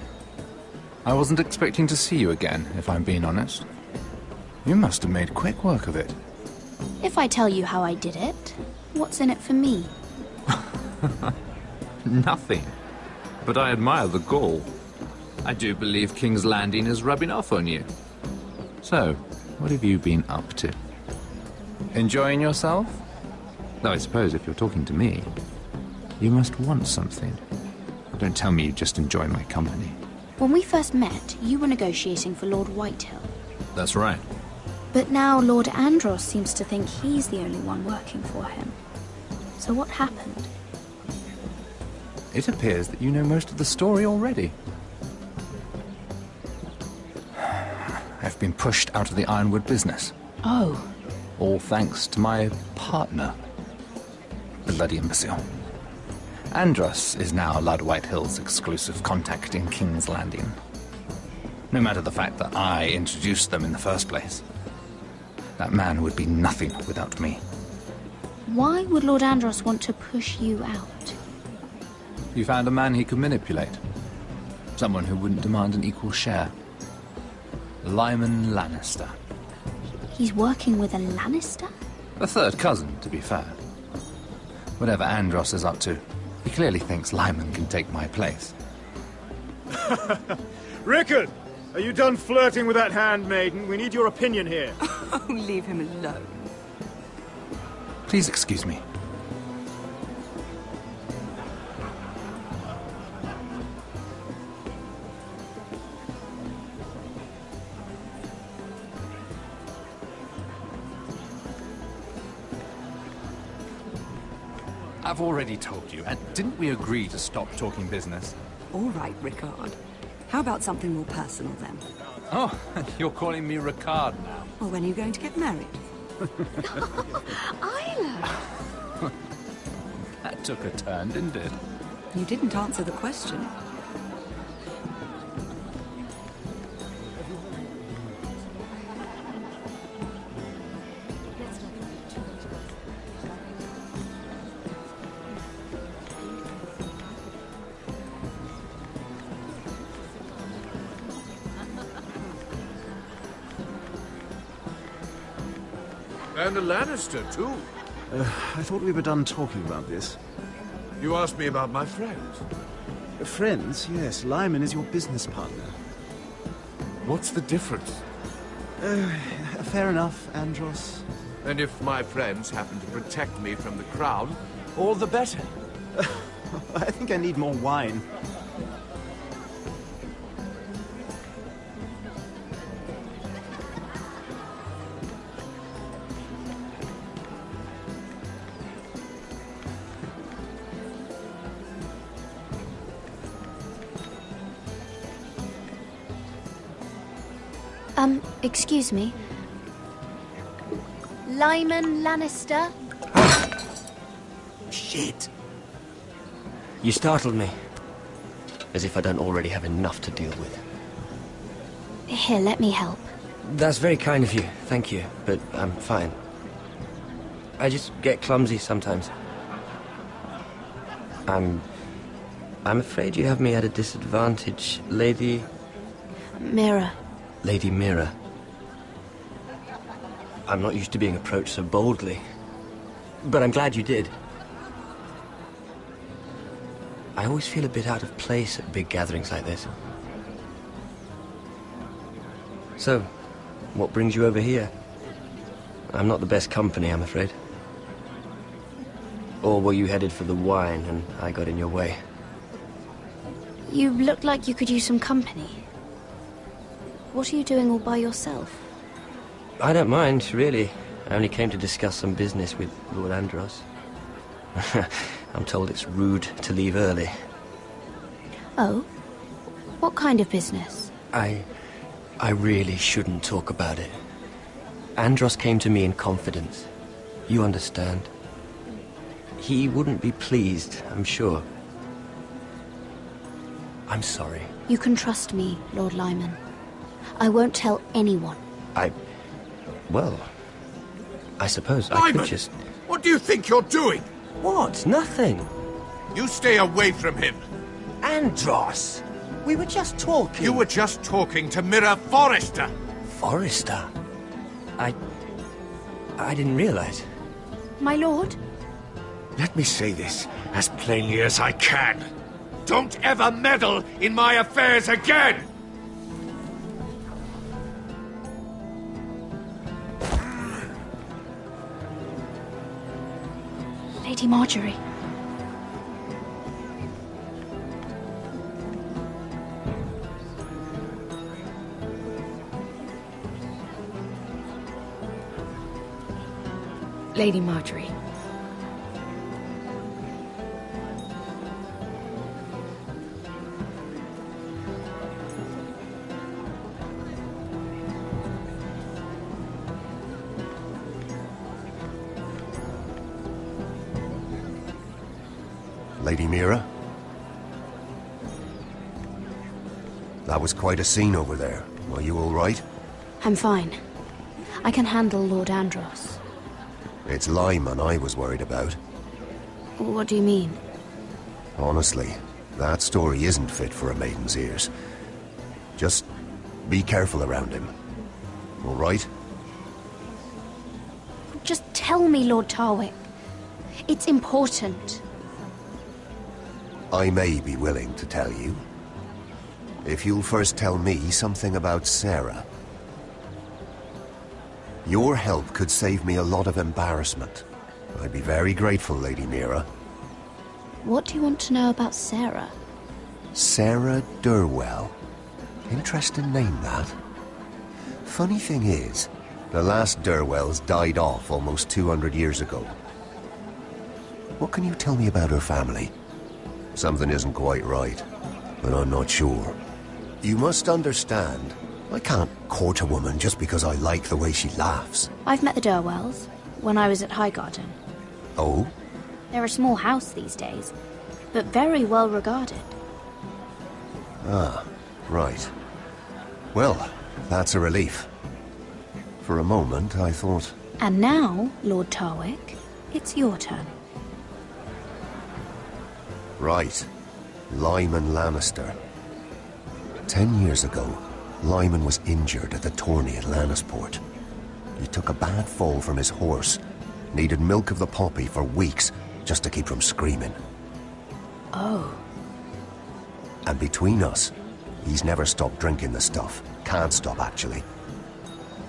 I wasn't expecting to see you again, if I'm being honest. You must have made quick work of it. If I tell you how I did it, what's in it for me? Nothing. But I admire the gall. I do believe King's Landing is rubbing off on you. So, what have you been up to? Enjoying yourself? Though I suppose if you're talking to me, you must want something. Don't tell me you just enjoy my company. When we first met, you were negotiating for Lord Whitehill. That's right. But now Lord Andros seems to think he's the only one working for him. So what happened? It appears that you know most of the story already. I've been pushed out of the ironwood business. Oh. All thanks to my partner. Bloody imbecile. Andros is now Lord Whitehill's exclusive contact in King's Landing. No matter the fact that I introduced them in the first place. That man would be nothing without me. Why would Lord Andros want to push you out? You found a man he could manipulate. Someone who wouldn't demand an equal share. Lyman Lannister. He's working with a Lannister? A third cousin, to be fair. Whatever Andros is up to, he clearly thinks Lyman can take my place. Rickard! Are you done flirting with that handmaiden? We need your opinion here. Oh, leave him alone. Please excuse me. I've already told you, and didn't we agree to stop talking business? All right, Rickard. How about something more personal, then? Oh, you're calling me Ricard now. Well, when are you going to get married? Isla! That took a turn, didn't it? You didn't answer the question. And a Lannister, too. I thought we were done talking about this. You asked me about my friends. Friends? Yes. Lyman is your business partner. What's the difference? Fair enough, Andros. And if my friends happen to protect me from the crowd, all the better. I think I need more wine. Excuse me. Lyman Lannister? Shit. You startled me. As if I don't already have enough to deal with. Here, let me help. That's very kind of you, thank you, but I'm fine. I just get clumsy sometimes. I'm afraid you have me at a disadvantage, Lady... Mira. Lady Mira. I'm not used to being approached so boldly, but I'm glad you did. I always feel a bit out of place at big gatherings like this. So, what brings you over here? I'm not the best company, I'm afraid. Or were you headed for the wine and I got in your way? You look like you could use some company. What are you doing all by yourself? I don't mind, really. I only came to discuss some business with Lord Andros. I'm told it's rude to leave early. Oh? What kind of business? I really shouldn't talk about it. Andros came to me in confidence. You understand. He wouldn't be pleased, I'm sure. I'm sorry. You can trust me, Lord Lyman. I won't tell anyone. Well, I suppose I Lyman! could just... What do you think you're doing? What? Nothing. You stay away from him. Andros! We were just talking. You were just talking to Mirror Forrester. Forrester? I didn't realize. My lord? Let me say this as plainly as I can. Don't ever meddle in my affairs again! Lady Marjorie. Lady Marjorie. Lady Mira? That was quite a scene over there. Are you all right? I'm fine. I can handle Lord Andros. It's Lyman I was worried about. What do you mean? Honestly, that story isn't fit for a maiden's ears. Just be careful around him. All right? Just tell me, Lord Tarwick. It's important. I may be willing to tell you. If you'll first tell me something about Sarah. Your help could save me a lot of embarrassment. I'd be very grateful, Lady Mira. What do you want to know about Sarah? Sarah Durwell. Interesting name, that. Funny thing is, the last Durwells died off almost 200 years ago. What can you tell me about her family? Something isn't quite right, but I'm not sure. You must understand, I can't court a woman just because I like the way she laughs. I've met the Durwells when I was at Highgarden. Oh? They're a small house these days, but very well regarded. Ah, right. Well, that's a relief. For a moment, I thought... And now, Lord Tarwick, it's your turn. Right. Lyman Lannister. 10 years ago, Lyman was injured at the tourney at Lannisport. He took a bad fall from his horse. Needed milk of the poppy for weeks just to keep from screaming. Oh. And between us, he's never stopped drinking the stuff. Can't stop, actually.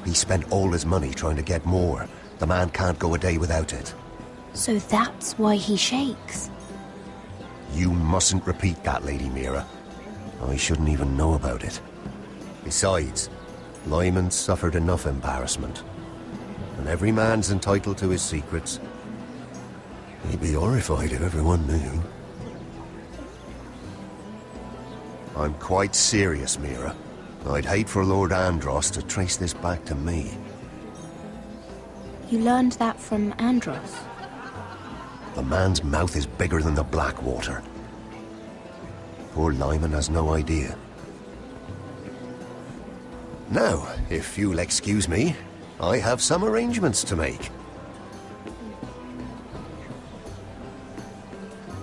He spent all his money trying to get more. The man can't go a day without it. So that's why he shakes. You mustn't repeat that, Lady Mira. I shouldn't even know about it. Besides, Lyman suffered enough embarrassment. And every man's entitled to his secrets. He'd be horrified if everyone knew. I'm quite serious, Mira. I'd hate for Lord Andros to trace this back to me. You learned that from Andros? The man's mouth is bigger than the Blackwater. Poor Lyman has no idea. Now, if you'll excuse me, I have some arrangements to make.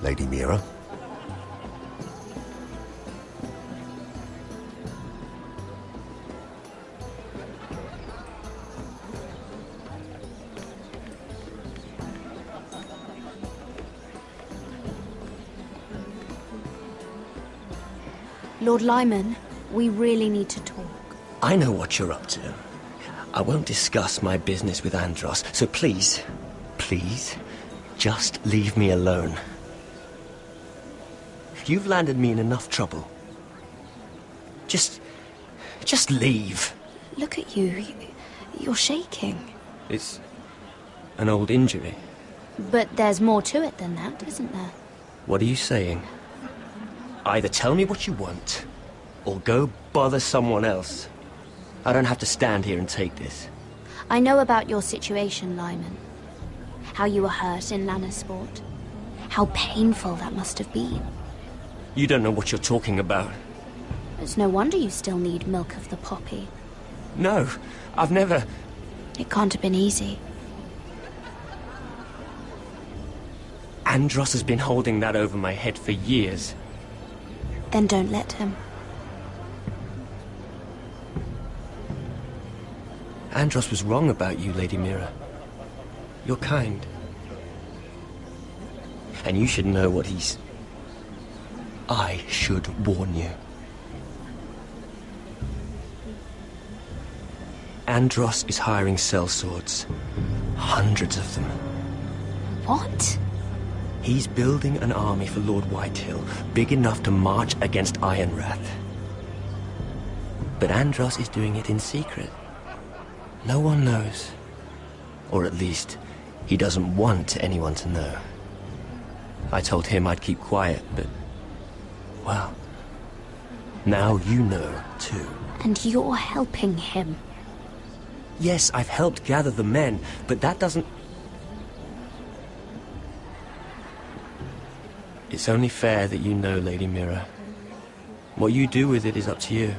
Lady Mira? Lord Lyman, we really need to talk. I know what you're up to. I won't discuss my business with Andros, so please, just leave me alone. You've landed me in enough trouble. Just leave. Look at you. You're shaking. It's an old injury. But there's more to it than that, isn't there? What are you saying? Either tell me what you want, or go bother someone else. I don't have to stand here and take this. I know about your situation, Lyman. How you were hurt in Lannisport. How painful that must have been. You don't know what you're talking about. It's no wonder you still need milk of the poppy. No, I've never... It can't have been easy. Andros has been holding that over my head for years. Then don't let him. Andros was wrong about you, Lady Mira. You're kind. And you should know what he's... I should warn you. Andros is hiring sellswords. Hundreds of them. What? He's building an army for Lord Whitehill, big enough to march against Ironrath. But Andros is doing it in secret. No one knows. Or at least, he doesn't want anyone to know. I told him I'd keep quiet, but... well... now you know, too. And you're helping him. Yes, I've helped gather the men, but that doesn't... It's only fair that you know, Lady Mira. What you do with it is up to you.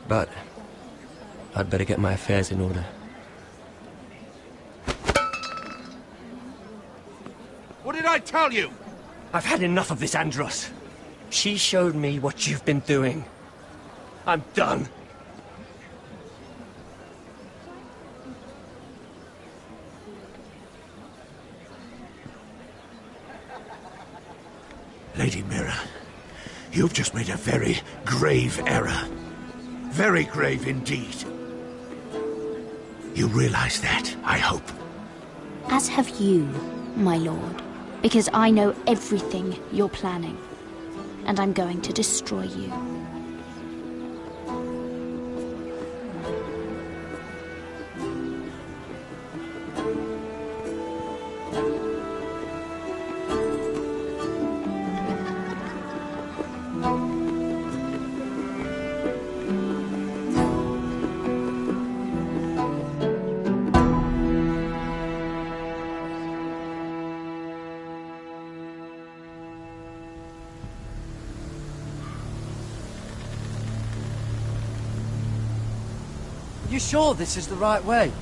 But... I'd better get my affairs in order. What did I tell you? I've had enough of this, Andros. She showed me what you've been doing. I'm done. Lady Mira, you've just made a very grave error. Very grave indeed. You realize that, I hope. As have you, my lord. Because I know everything you're planning. And I'm going to destroy you. You sure this is the right way?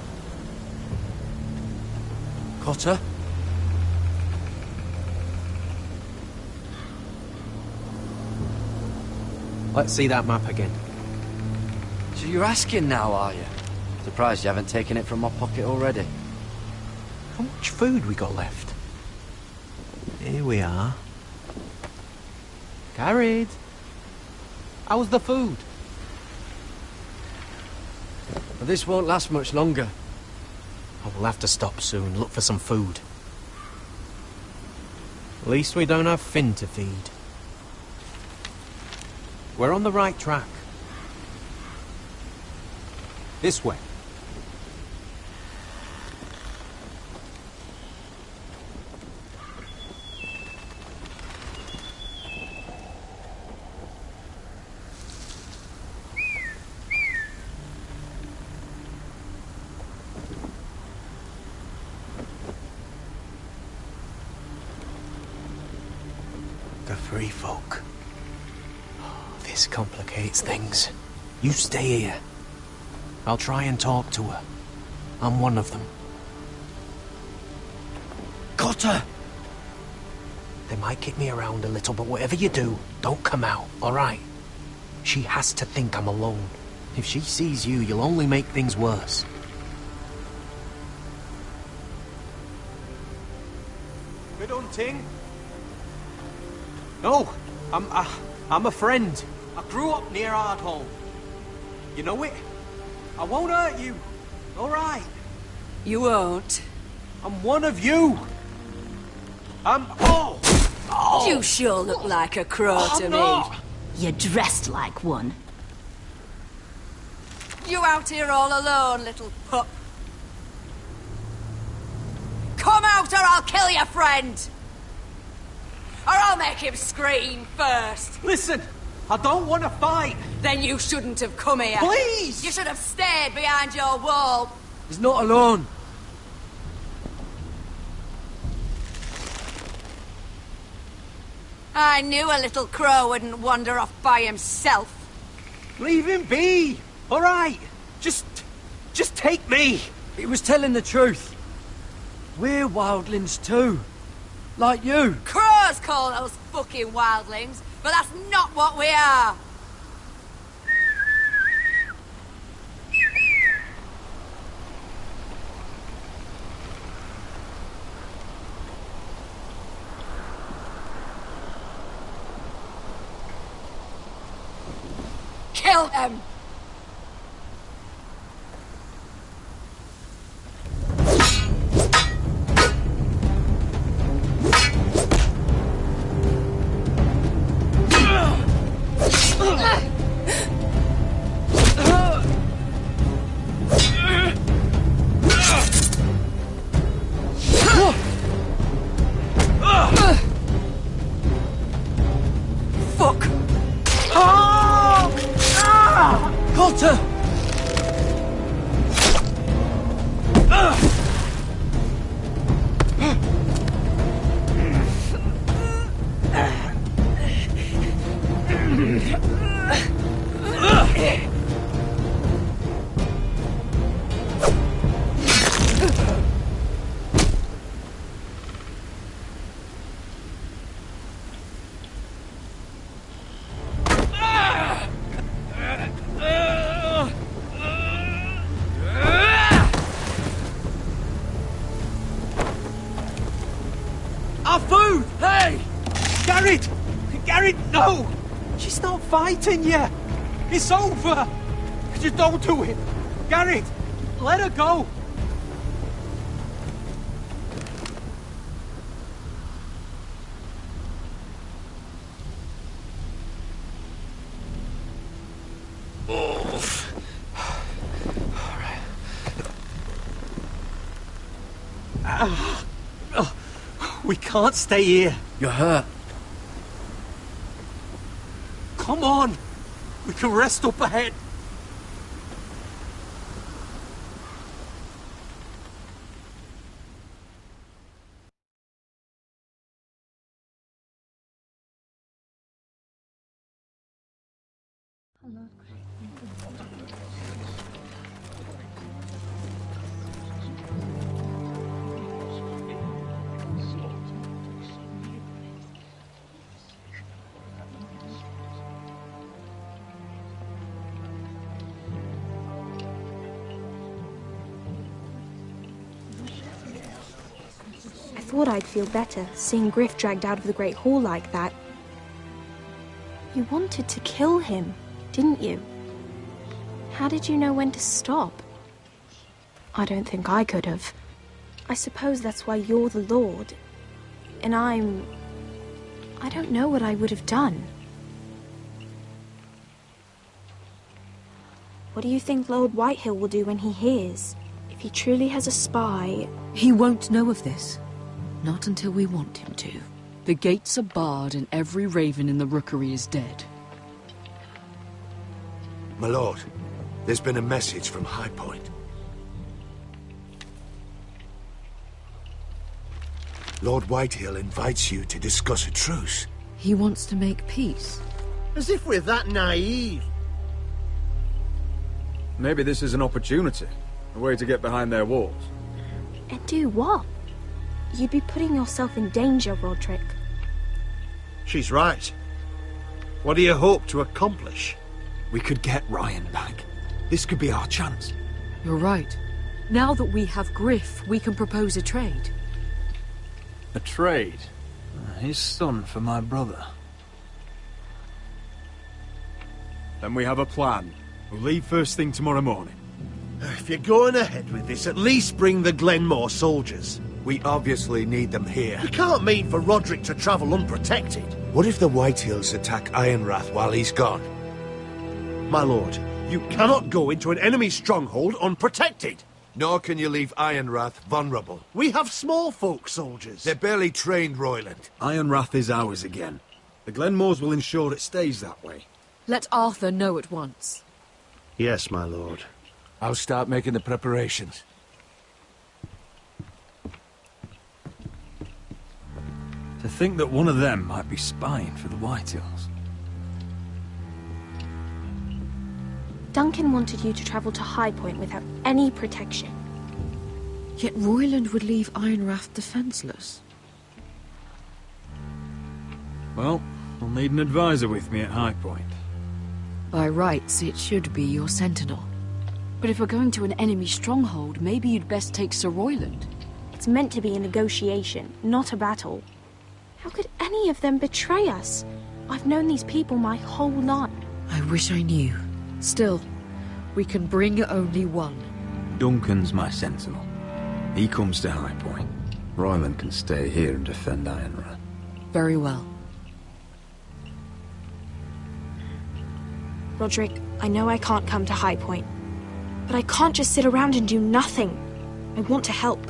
Cotter? Let's see that map again. So you're asking now, are you? Surprised you haven't taken it from my pocket already. How much food we got left? Here we are. Carried. How's the food? But this won't last much longer. I will have to stop soon, look for some food. At least we don't have Finn to feed. We're on the right track. This way. The free folk. This complicates things. You stay here. I'll try and talk to her. I'm one of them. Cotter! They might kick me around a little, but whatever you do, don't come out, alright? She has to think I'm alone. If she sees you, you'll only make things worse. Good hunting. No, I'm a friend. I grew up near Ardhall. You know it? I won't hurt you. All right. You won't. I'm one of you. Oh! You sure look like a crow to no. me. You're dressed like one. You out here all alone, little pup? Come out or I'll kill your friend! Or I'll make him scream first. Listen, I don't want to fight. Then you shouldn't have come here. Please! You should have stayed behind your wall. He's not alone. I knew a little crow wouldn't wander off by himself. Leave him be! Alright! Just take me! He was telling the truth. We're wildlings too. Like you. Crows call those fucking wildlings, but that's not what we are! Kill him! Fuck! Potter! Our food! Hey! Garrett! Garrett, no! She's not fighting yet! It's over! Just don't do it! Garrett! Let her go! We can't stay here. You're hurt. Come on! We can rest up ahead. I thought I'd feel better seeing Griff dragged out of the Great Hall like that. You wanted to kill him, didn't you? How did you know when to stop? I don't think I could have. I suppose that's why you're the Lord. And I don't know what I would have done. What do you think Lord Whitehill will do when he hears? If he truly has a spy... He won't know of this. Not until we want him to. The gates are barred and every raven in the rookery is dead. My lord, there's been a message from High Point. Lord Whitehill invites you to discuss a truce. He wants to make peace. As if we're that naive. Maybe this is an opportunity. A way to get behind their walls. And do what? You'd be putting yourself in danger, Roderick. She's right. What do you hope to accomplish? We could get Ryan back. This could be our chance. You're right. Now that we have Griff, we can propose a trade. A trade? His son for my brother. Then we have a plan. We'll leave first thing tomorrow morning. If you're going ahead with this, at least bring the Glenmore soldiers. We obviously need them here. You can't mean for Roderick to travel unprotected. What if the Whitehills attack Ironrath while he's gone? My lord, you cannot go into an enemy stronghold unprotected. Nor can you leave Ironrath vulnerable. We have small folk soldiers. They're barely trained, Royland. Ironrath is ours again. The Glenmores will ensure it stays that way. Let Arthur know at once. Yes, my lord. I'll start making the preparations. To think that one of them might be spying for the Whitehills. Duncan wanted you to travel to High Point without any protection. Yet Royland would leave Ironrath defenseless. Well, I'll need an advisor with me at High Point. By rights, it should be your sentinel. But if we're going to an enemy stronghold, maybe you'd best take Sir Royland. It's meant to be a negotiation, not a battle. How could any of them betray us? I've known these people my whole life. I wish I knew. Still, we can bring only one. Duncan's my sentinel. He comes to High Point. Royland can stay here and defend Ironrath. Very well. Roderick, I know I can't come to High Point, but I can't just sit around and do nothing. I want to help.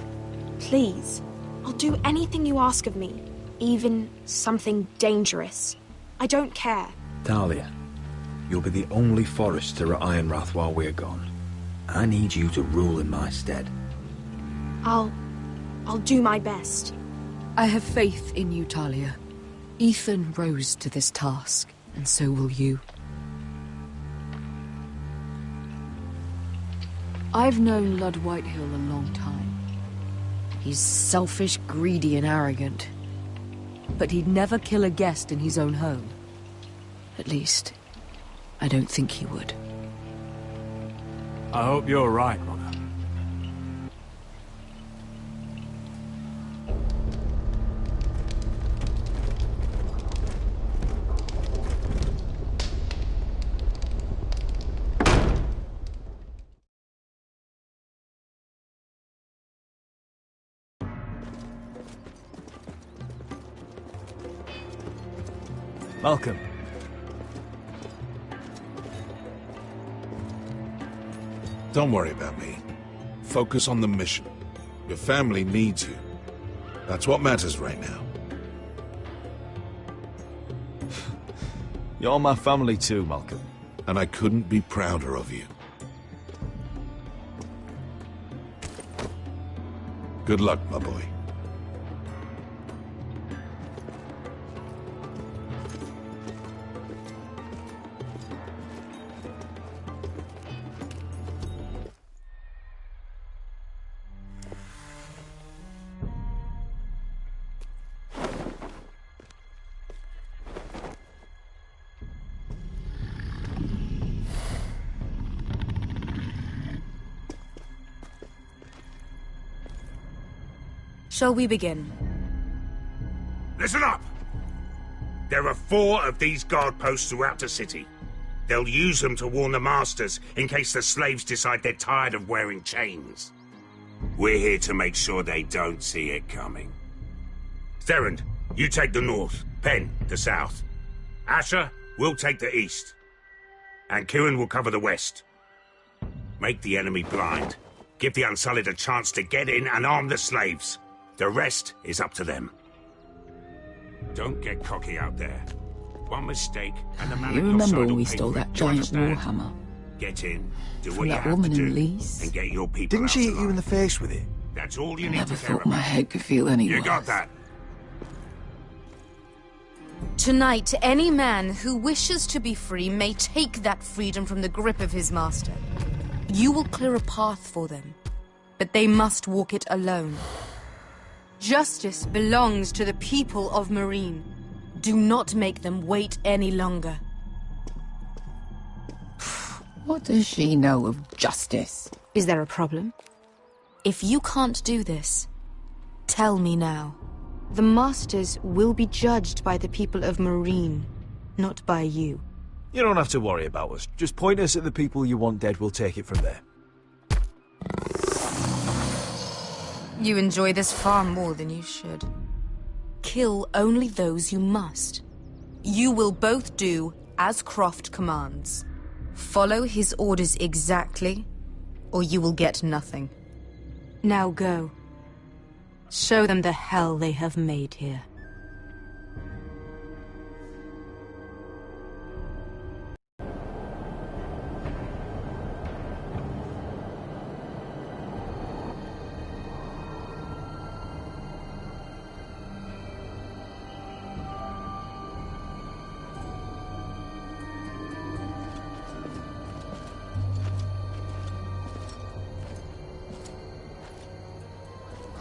Please. I'll do anything you ask of me, even something dangerous. I don't care. Talia, you'll be the only Forester at Ironrath while we're gone. I need you to rule in my stead. I'll do my best. I have faith in you, Talia. Ethan rose to this task, and so will you. I've known Lud Whitehill a long time. He's selfish, greedy, and arrogant. But he'd never kill a guest in his own home. At least, I don't think he would. I hope you're right, Mother. Malcolm. Don't worry about me. Focus on the mission. Your family needs you. That's what matters right now. You're my family too, Malcolm. And I couldn't be prouder of you. Good luck, my boy. Shall we begin? Listen up! There are 4 of these guard posts throughout the city. They'll use them to warn the masters in case the slaves decide they're tired of wearing chains. We're here to make sure they don't see it coming. Therend, you take the north. Penn, the south. Asher, we'll take the east. And Kieran will cover the west. Make the enemy blind. Give the Unsullied a chance to get in and arm the slaves. The rest is up to them. Don't get cocky out there. One mistake and the man You remember when we stole that giant warhammer? Get in, do From what you that have to woman in do, Lee's? and get your people Didn't out she hit alive. you in the face with it? That's all you I need never to care thought my about. head could feel any You worse. got that? Tonight, any man who wishes to be free may take that freedom from the grip of his master. You will clear a path for them, but they must walk it alone. Justice belongs to the people of Marine. Do not make them wait any longer. What does she know of justice? Is there a problem? If you can't do this, tell me now. The Masters will be judged by the people of Marine, not by you. You don't have to worry about us. Just point us at the people you want dead, we'll take it from there. You enjoy this far more than you should. Kill only those you must. You will both do as Croft commands. Follow his orders exactly, or you will get nothing. Now go. Show them the hell they have made here.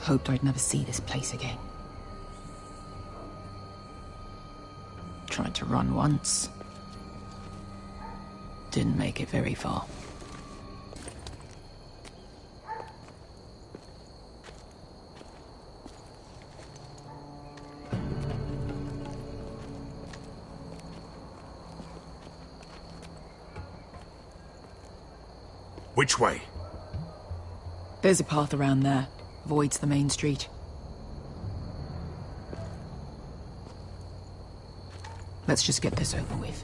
Hoped I'd never see this place again. Tried to run once. Didn't make it very far. Which way? There's a path around there. Avoids the main street. Let's just get this over with.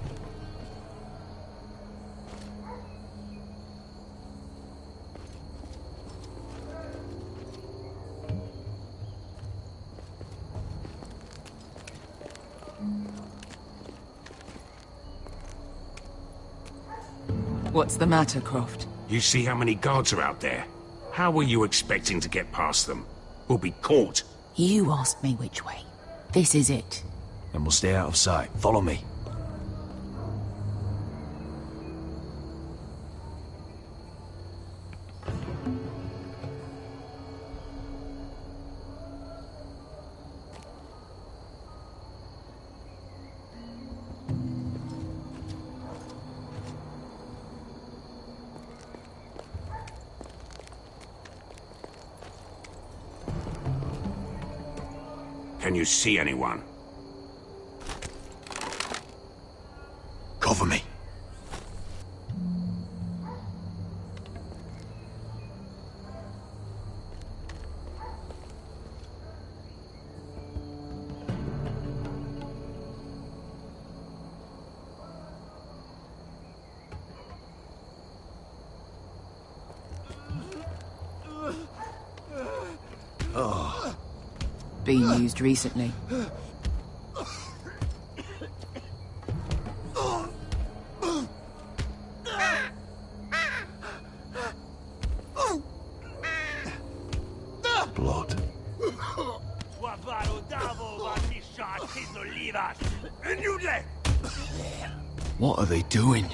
What's the matter, Croft? You see how many guards are out there? How were you expecting to get past them? We'll be caught. You asked me which way. This is it. Then we'll stay out of sight. Follow me. Can you see anyone? Cover me. Oh. Been used recently. Blood. What are they doing?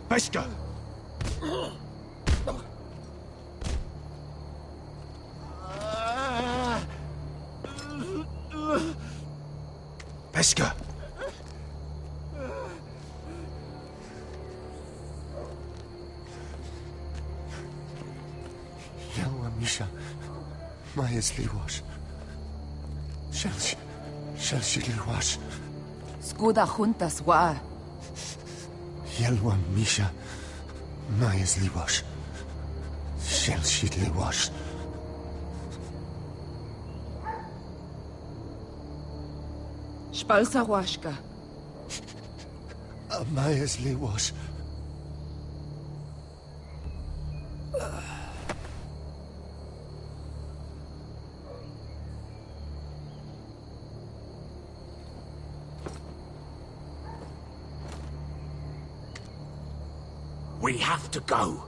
Pesca! Pesca! Yelwa Misha, Maya's Liwash. Shall she Liwash? Skuda juntas wa. Yelwa Misha, Maya's Liwash. Shall she Liwash? Spalsa washka. Maya's Liwash. We have to go.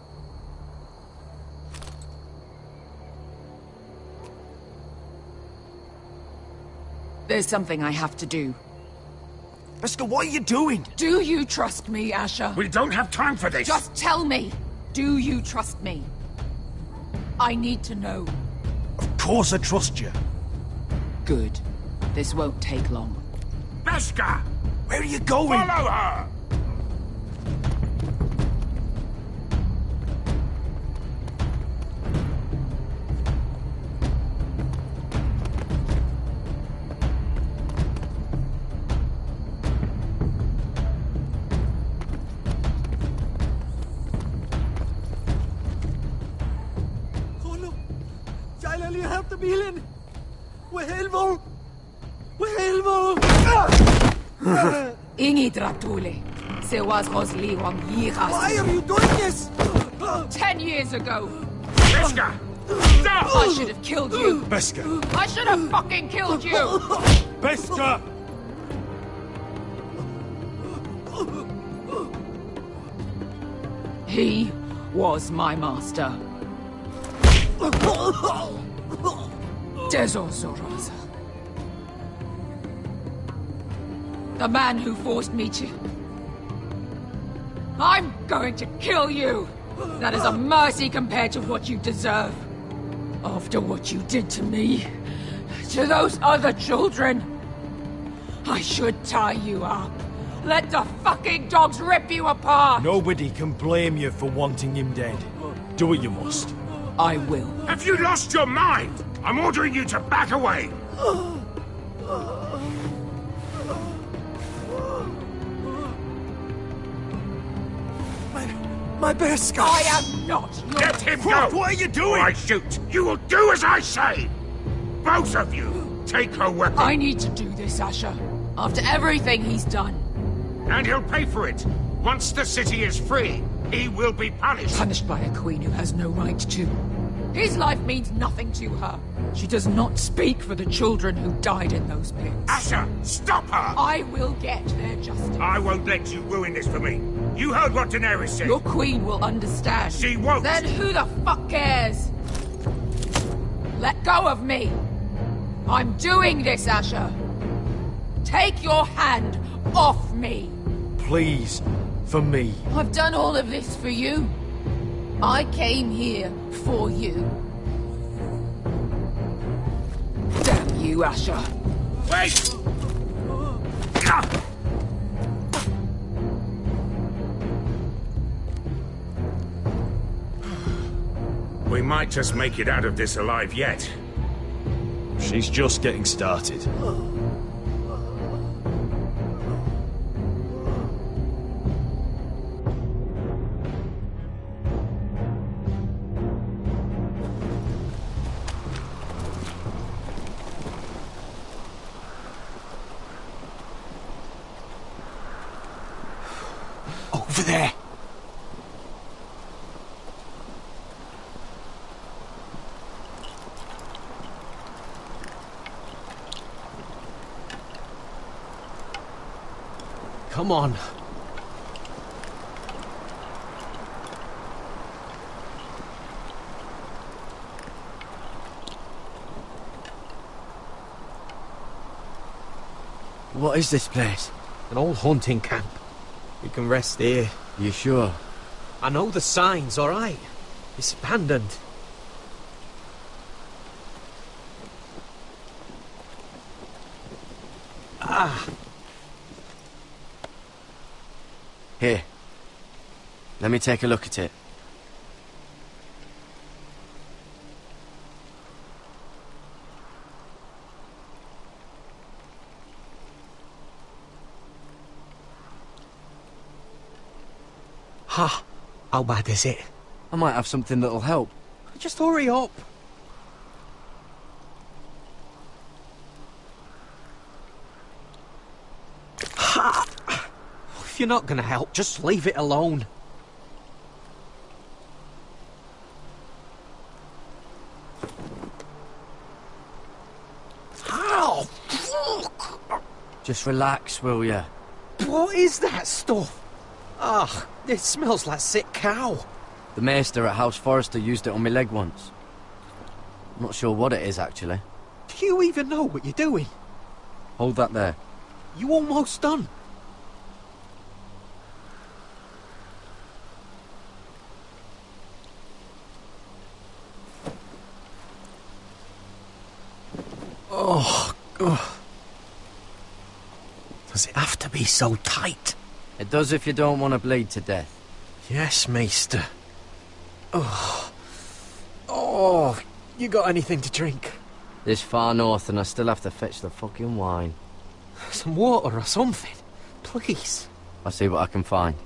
There's something I have to do. Pesca, what are you doing? Do you trust me, Asher? We don't have time for this. Just tell me. Do you trust me? I need to know. Of course I trust you. Good. This won't take long. Pesca! Where are you going? Follow her! Bilen! Wehelvo! Wehelvo! Ingi Dratule. Se was Rosli wam Yiras. Why are you doing this? 10 years ago. Pesca! Stop! I should have killed you. Pesca! I should have fucking killed you. Pesca! He was my master. Dezozoraza. The man who forced me to... I'm going to kill you! That is a mercy compared to what you deserve. After what you did to me, to those other children, I should tie you up. Let the fucking dogs rip you apart! Nobody can blame you for wanting him dead. Do what you must. I will. Have you lost your mind? I'm ordering you to back away! My bear scar! I am not your... Let him go! What are you doing? Or I shoot! You will do as I say! Both of you, take her weapon. I need to do this, Asher. After everything he's done. And he'll pay for it. Once the city is free, he will be punished. Punished by a queen who has no right to. His life means nothing to her. She does not speak for the children who died in those pits. Asher, stop her! I will get their justice. I won't let you ruin this for me. You heard what Daenerys said. Your queen will understand. She won't. Then who the fuck cares? Let go of me. I'm doing this, Asher. Take your hand off me. Please, for me. I've done all of this for you. I came here for you. Damn you, Asher. Wait! We might just make it out of this alive yet. She's just getting started. Over there! Come on. What is this place? An old hunting camp. We can rest here. You sure? I know the signs, alright? It's abandoned. Ah! Here. Let me take a look at it. Ha! How bad is it? I might have something that'll help. Just hurry up. Ha! If you're not gonna help, just leave it alone. Ow! Fuck! Just relax, will ya? What is that stuff? Ah, it smells like sick cow. The maester at House Forrester used it on my leg once. I'm not sure what it is, actually. Do you even know what you're doing? Hold that there. You almost done. Oh, God. Does it have to be so tight? It does if you don't want to bleed to death. Yes, Maester. Oh. Oh, you got anything to drink? This far north and I still have to fetch the fucking wine. Some water or something, please. I'll see what I can find.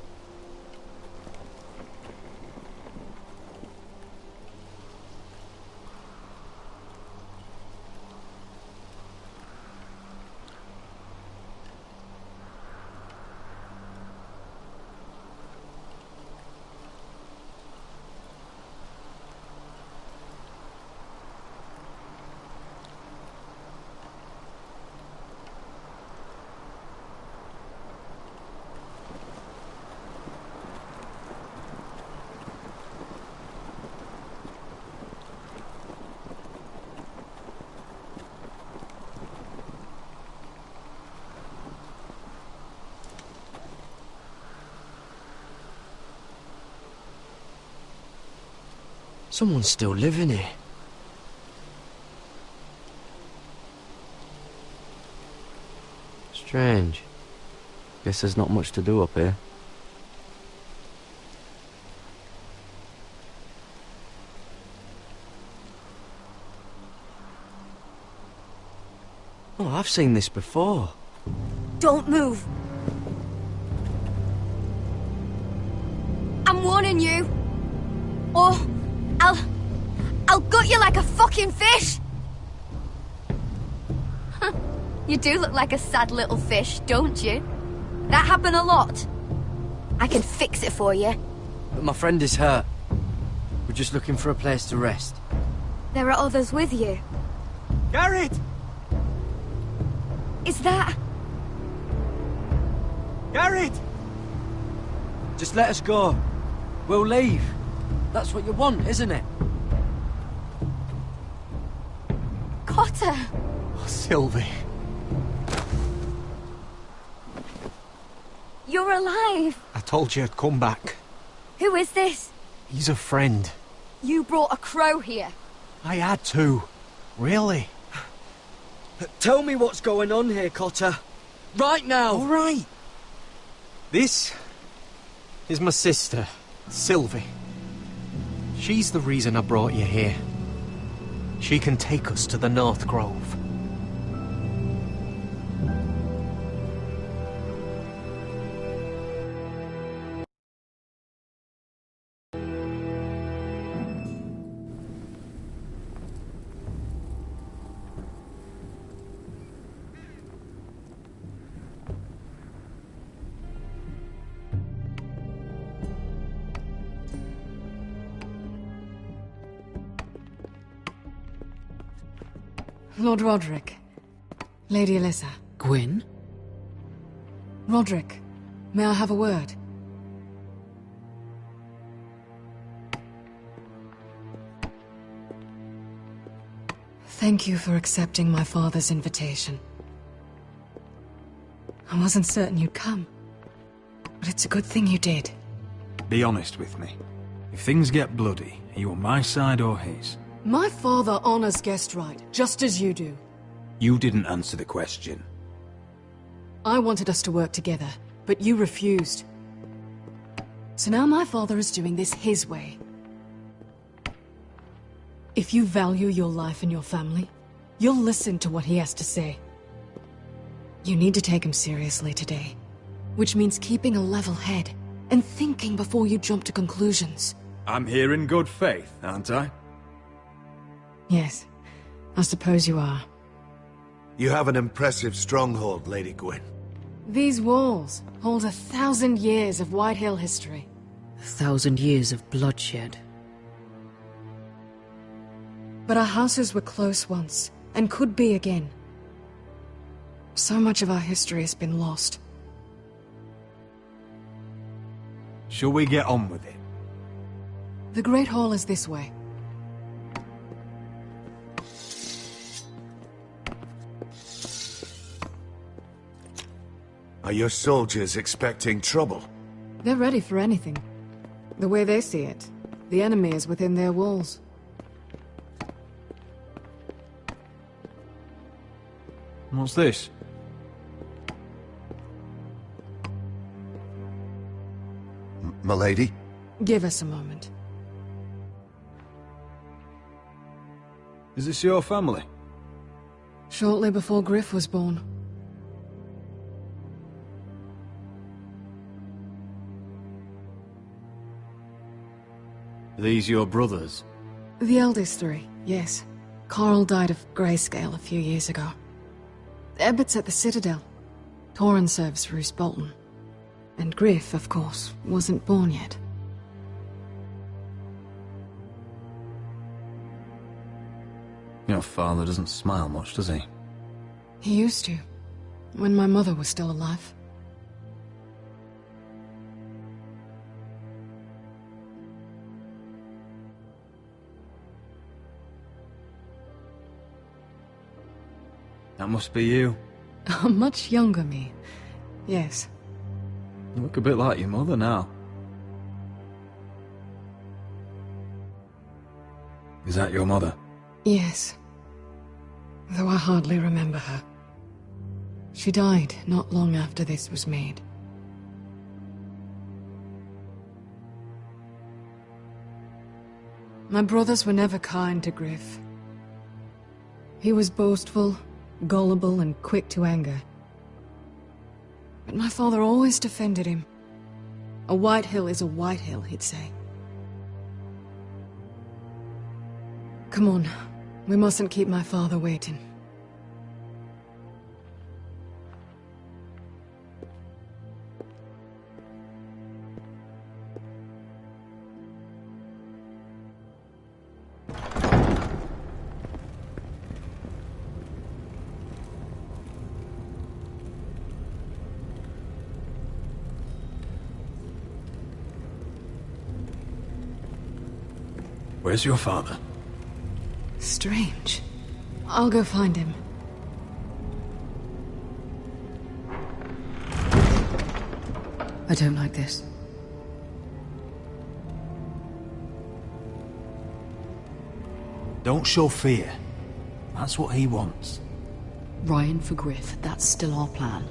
Someone's still living here. Strange. Guess there's not much to do up here. Oh, I've seen this before. Don't move. I'm warning you. Or I'll gut you like a fucking fish. You do look like a sad little fish, don't you? That happened a lot. I can fix it for you. But my friend is hurt. We're just looking for a place to rest. There are others with you. Garrett! Is that... Garrett! Just let us go. We'll leave. That's what you want, isn't it? Cotter? Oh, Sylvie. You're alive. I told you I'd come back. Who is this? He's a friend. You brought a crow here. I had to. Really? Tell me what's going on here, Cotter. Right now. All right. This is my sister, Sylvie. She's the reason I brought you here. She can take us to the North Grove. Lord Roderick. Lady Alyssa. Gwyn? Roderick, may I have a word? Thank you for accepting my father's invitation. I wasn't certain you'd come, but it's a good thing you did. Be honest with me. If things get bloody, are you on my side or his? My father honors guest right, just as you do. You didn't answer the question. I wanted us to work together, but you refused. So now my father is doing this his way. If you value your life and your family, you'll listen to what he has to say. You need to take him seriously today, which means keeping a level head and thinking before you jump to conclusions. I'm here in good faith, aren't I? Yes, I suppose you are. You have an impressive stronghold, Lady Gwyn. These walls hold 1,000 years of White Hill history. 1,000 years of bloodshed. But our houses were close once, and could be again. So much of our history has been lost. Shall we get on with it? The Great Hall is this way. Are your soldiers expecting trouble? They're ready for anything. The way they see it, the enemy is within their walls. What's this? Milady? Give us a moment. Is this your family? Shortly before Griff was born. These your brothers? The eldest three, yes. Carl died of grayscale a few years ago. Ebbett's at the Citadel. Torrin serves Roose Bolton. And Griff, of course, wasn't born yet. Your father doesn't smile much, does he? He used to, when my mother was still alive. That must be you. A much younger me, yes. You look a bit like your mother now. Is that your mother? Yes. Though I hardly remember her. She died not long after this was made. My brothers were never kind to Griff. He was boastful, gullible, and quick to anger. But my father always defended him. A White Hill is a White Hill, he'd say. Come on, we mustn't keep my father waiting. Where's your father? Strange. I'll go find him. I don't like this. Don't show fear. That's what he wants. Ryan for Griff, that's still our plan.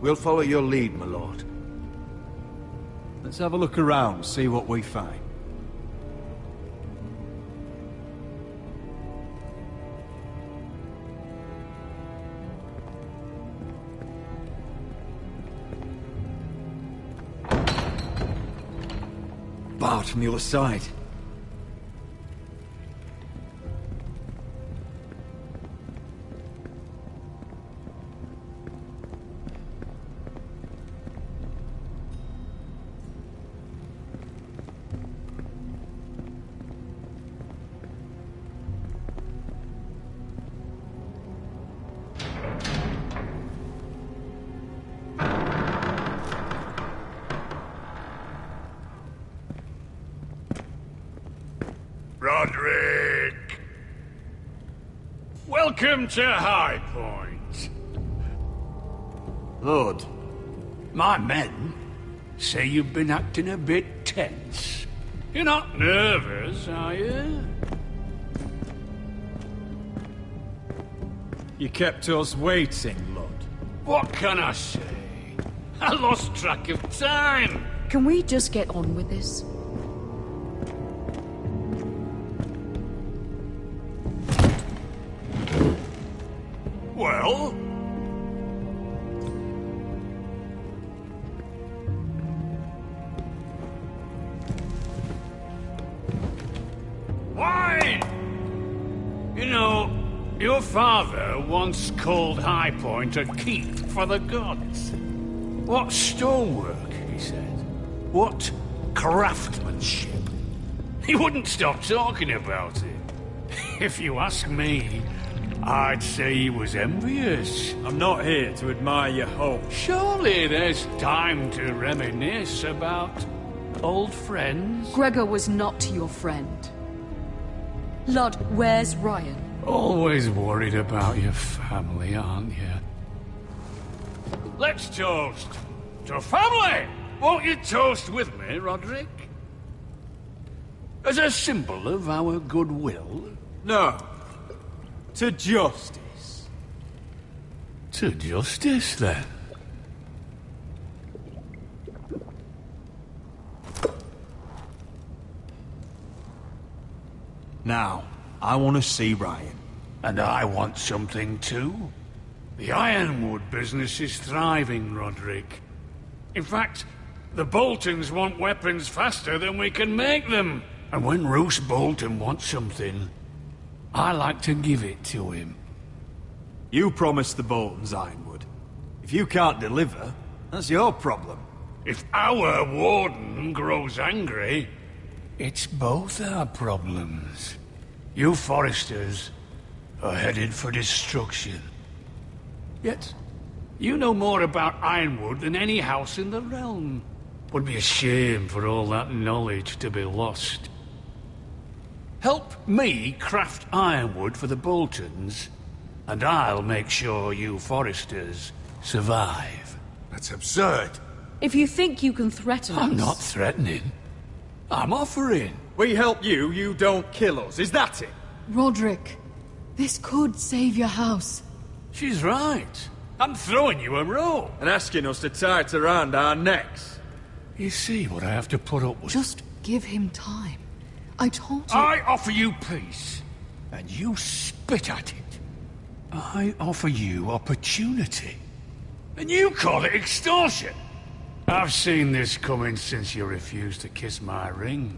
We'll follow your lead, my lord. Let's have a look around, see what we find. Barred from the other side. Roderick! Welcome to High Point. Lord, my men say you've been acting a bit tense. You're not nervous, are you? You kept us waiting, Lord. What can I say? I lost track of time. Can we just get on with this? Well? Why? You know, your father once called High Point a keep for the gods. What stonework, he said. What craftsmanship. He wouldn't stop talking about it. If you ask me, I'd say he was envious. I'm not here to admire your home. Surely there's time to reminisce about old friends. Gregor was not your friend. Lud, where's Ryan? Always worried about your family, aren't you? Let's toast to family! Won't you toast with me, Roderick? As a symbol of our goodwill? No. To justice. To justice, then. Now, I want to see Ryan. And I want something too. The ironwood business is thriving, Roderick. In fact, the Boltons want weapons faster than we can make them. And when Roose Bolton wants something, I like to give it to him. You promised the Boltons ironwood. If you can't deliver, that's your problem. If our warden grows angry, it's both our problems. You Foresters are headed for destruction. Yet, you know more about ironwood than any house in the realm. Would be a shame for all that knowledge to be lost. Help me craft ironwood for the Boltons, and I'll make sure you Foresters survive. That's absurd. If you think you can threaten us... I'm not threatening. I'm offering. We help you, you don't kill us. Is that it? Roderick, this could save your house. She's right. I'm throwing you a rope. And asking us to tie it around our necks. You see what I have to put up with? Just give him time. I told you... I offer you peace, and you spit at it. I offer you opportunity, and you call it extortion. I've seen this coming since you refused to kiss my ring.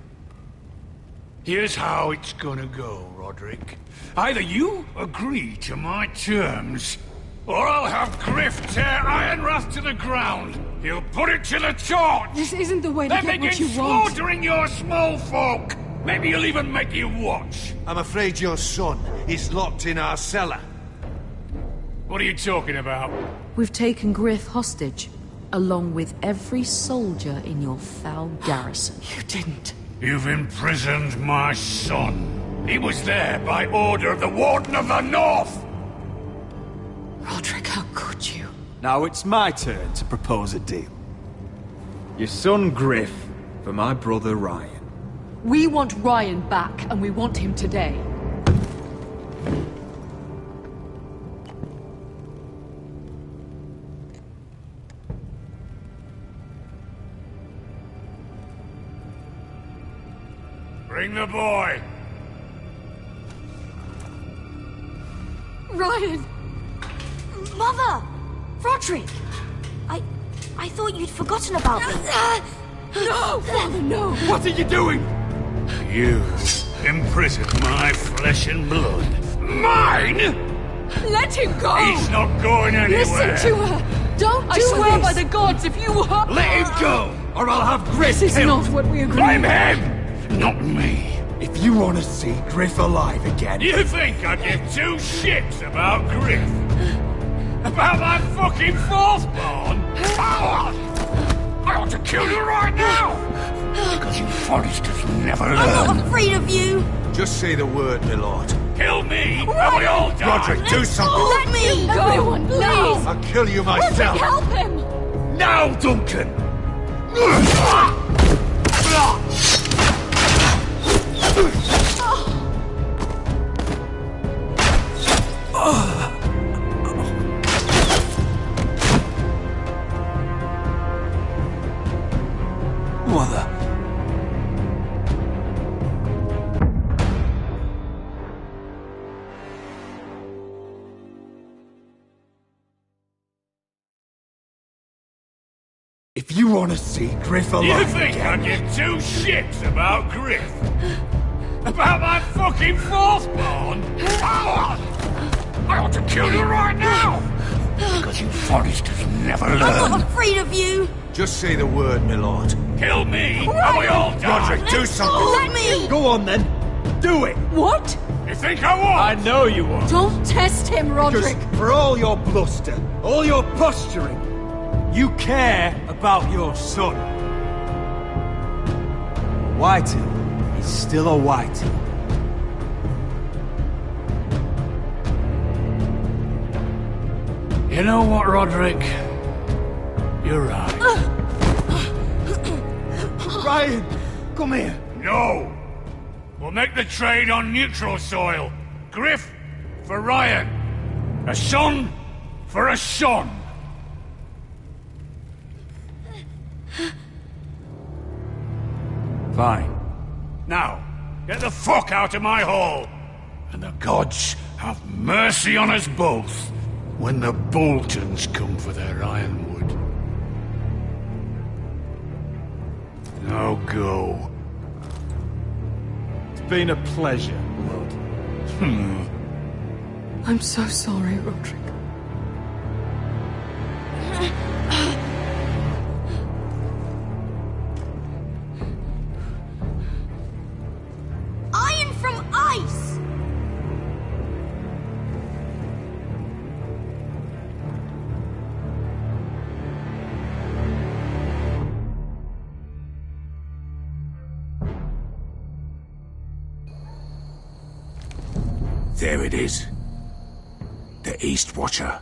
Here's how it's gonna go, Roderick. Either you agree to my terms, or I'll have Griff tear Ironwrath to the ground. He'll put it to the torch. This isn't the way to then get what begin you want. slaughtering your small folk. Maybe he'll even make you watch. I'm afraid your son is locked in our cellar. What are you talking about? We've taken Griff hostage, along with every soldier in your foul garrison. You didn't. You've imprisoned my son. He was there by order of the Warden of the North. Roderick, how could you? Now it's my turn to propose a deal. Your son Griff for my brother Ryan. We want Ryan back, and we want him today. Bring the boy. Ryan! Mother! Roderick! I thought you'd forgotten about me. No! Father, no! What are you doing? You imprisoned my flesh and blood. Mine? Let him go! He's not going anywhere. Listen to her! Don't do this! I swear by the gods, if you hurt... Let him go, or I'll have Griff This is killed. not what we agreed. Blame him, not me. If you want to see Griff alive again... You think I give two shits about Griff? About my fucking fourthborn? I ought to kill you right now! Because you Foresters never learn. I'm not afraid of you! Just say the word, my lord. Kill me, and we all die! Roderick, do something! Let me! Everyone, please! I'll kill you myself! Help him! Now, Duncan! Mother. If you want to see Griff alive You think I give two shits about Griff? About my fucking fourthborn? I ought to kill you right now! Because you Foresters never learn. I'm not afraid of you! Just say the word, my lord. Kill me, and we all die! Roderick, do something! Let me! Go on then. Do it. What? You think I won't? I know you won't. Don't test him, Roderick! Because for all your bluster, all your posturing, You care about your son. Whitey is still a Whitey. You know what, Roderick? You're right. Ryan, come here. No! We'll make the trade on neutral soil. Griff for Ryan. A son for a son. Fine. Now, get the fuck out of my hall. And the gods have mercy on us both when the Boltons come for their ironwood. Now go. It's been a pleasure, Lord. I'm so sorry, Roderick. Iron from ice! There it is. The East Watcher.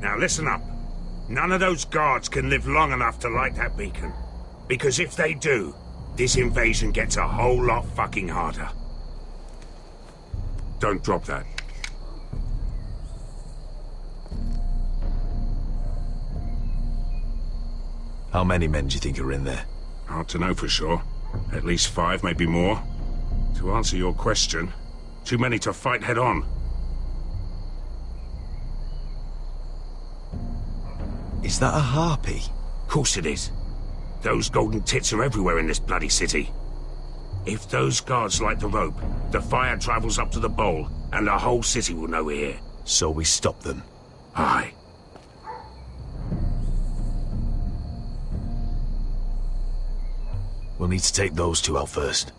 Now listen up. None of those guards can live long enough to light that beacon. Because if they do, this invasion gets a whole lot fucking harder. Don't drop that. How many men do you think are in there? Hard to know for sure. At least 5, maybe more. To answer your question, too many to fight head on. Is that a harpy? Of course it is. Those golden tits are everywhere in this bloody city. If those guards light the rope, the fire travels up to the bowl, and the whole city will know we're here. So we stop them? Aye. We'll need to take those 2 out first.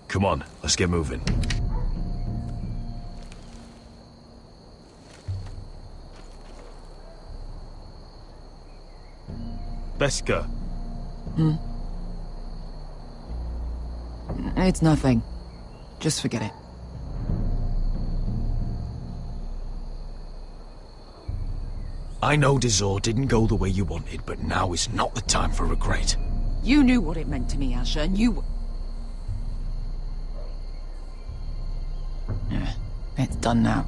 Come on, let's get moving. Beska. It's nothing. Just forget it. I know Dizor didn't go the way you wanted, but now is not the time for regret. You knew what it meant to me, Asher, and you... Yeah, it's done now.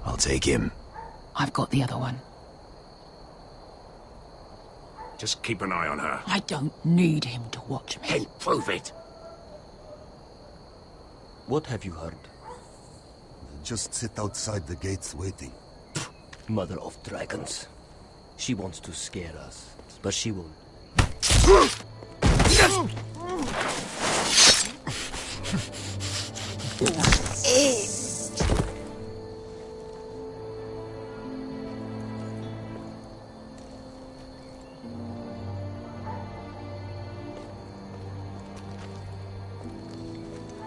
I'll take him. I've got the other one. Just keep an eye on her. I don't need him to watch me. Hey, prove it! What have you heard? Just sit outside the gates waiting. Mother of dragons. She wants to scare us, but she won't.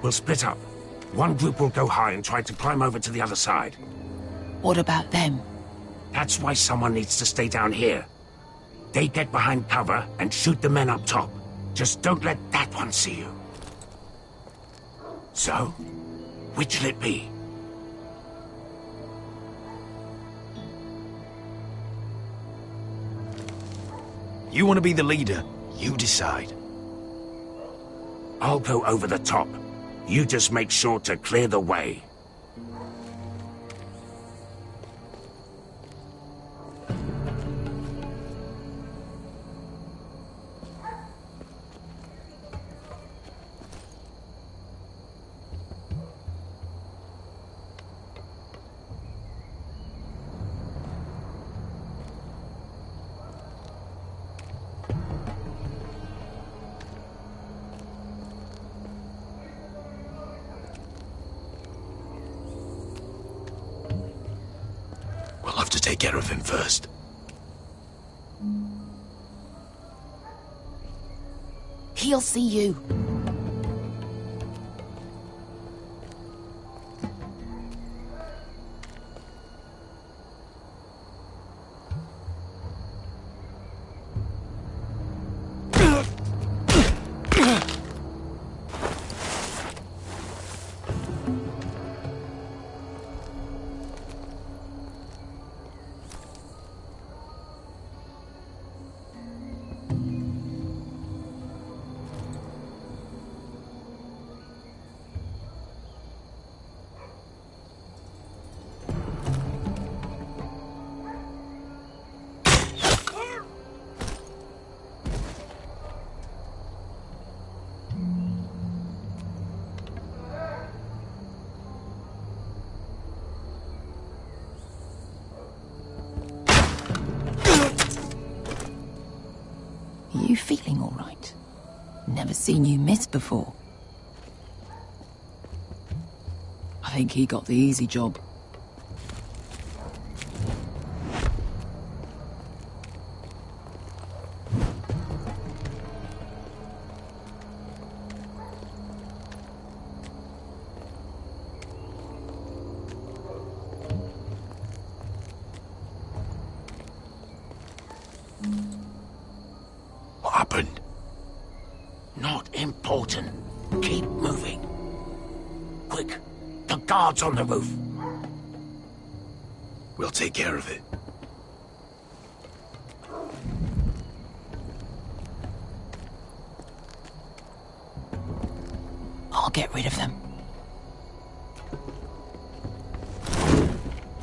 We'll split up. One group will go high and try to climb over to the other side. What about them? That's why someone needs to stay down here. They get behind cover and shoot the men up top. Just don't let that one see you. So, which'll it be? You want to be the leader? You decide. I'll go over the top. You just make sure to clear the way. We'll have to take care of him first. He'll see you. You feeling all right? Never seen you miss before. I think he got the easy job. What happened? Not important. Keep moving. Quick, the guards on the roof. We'll take care of it. get rid of them.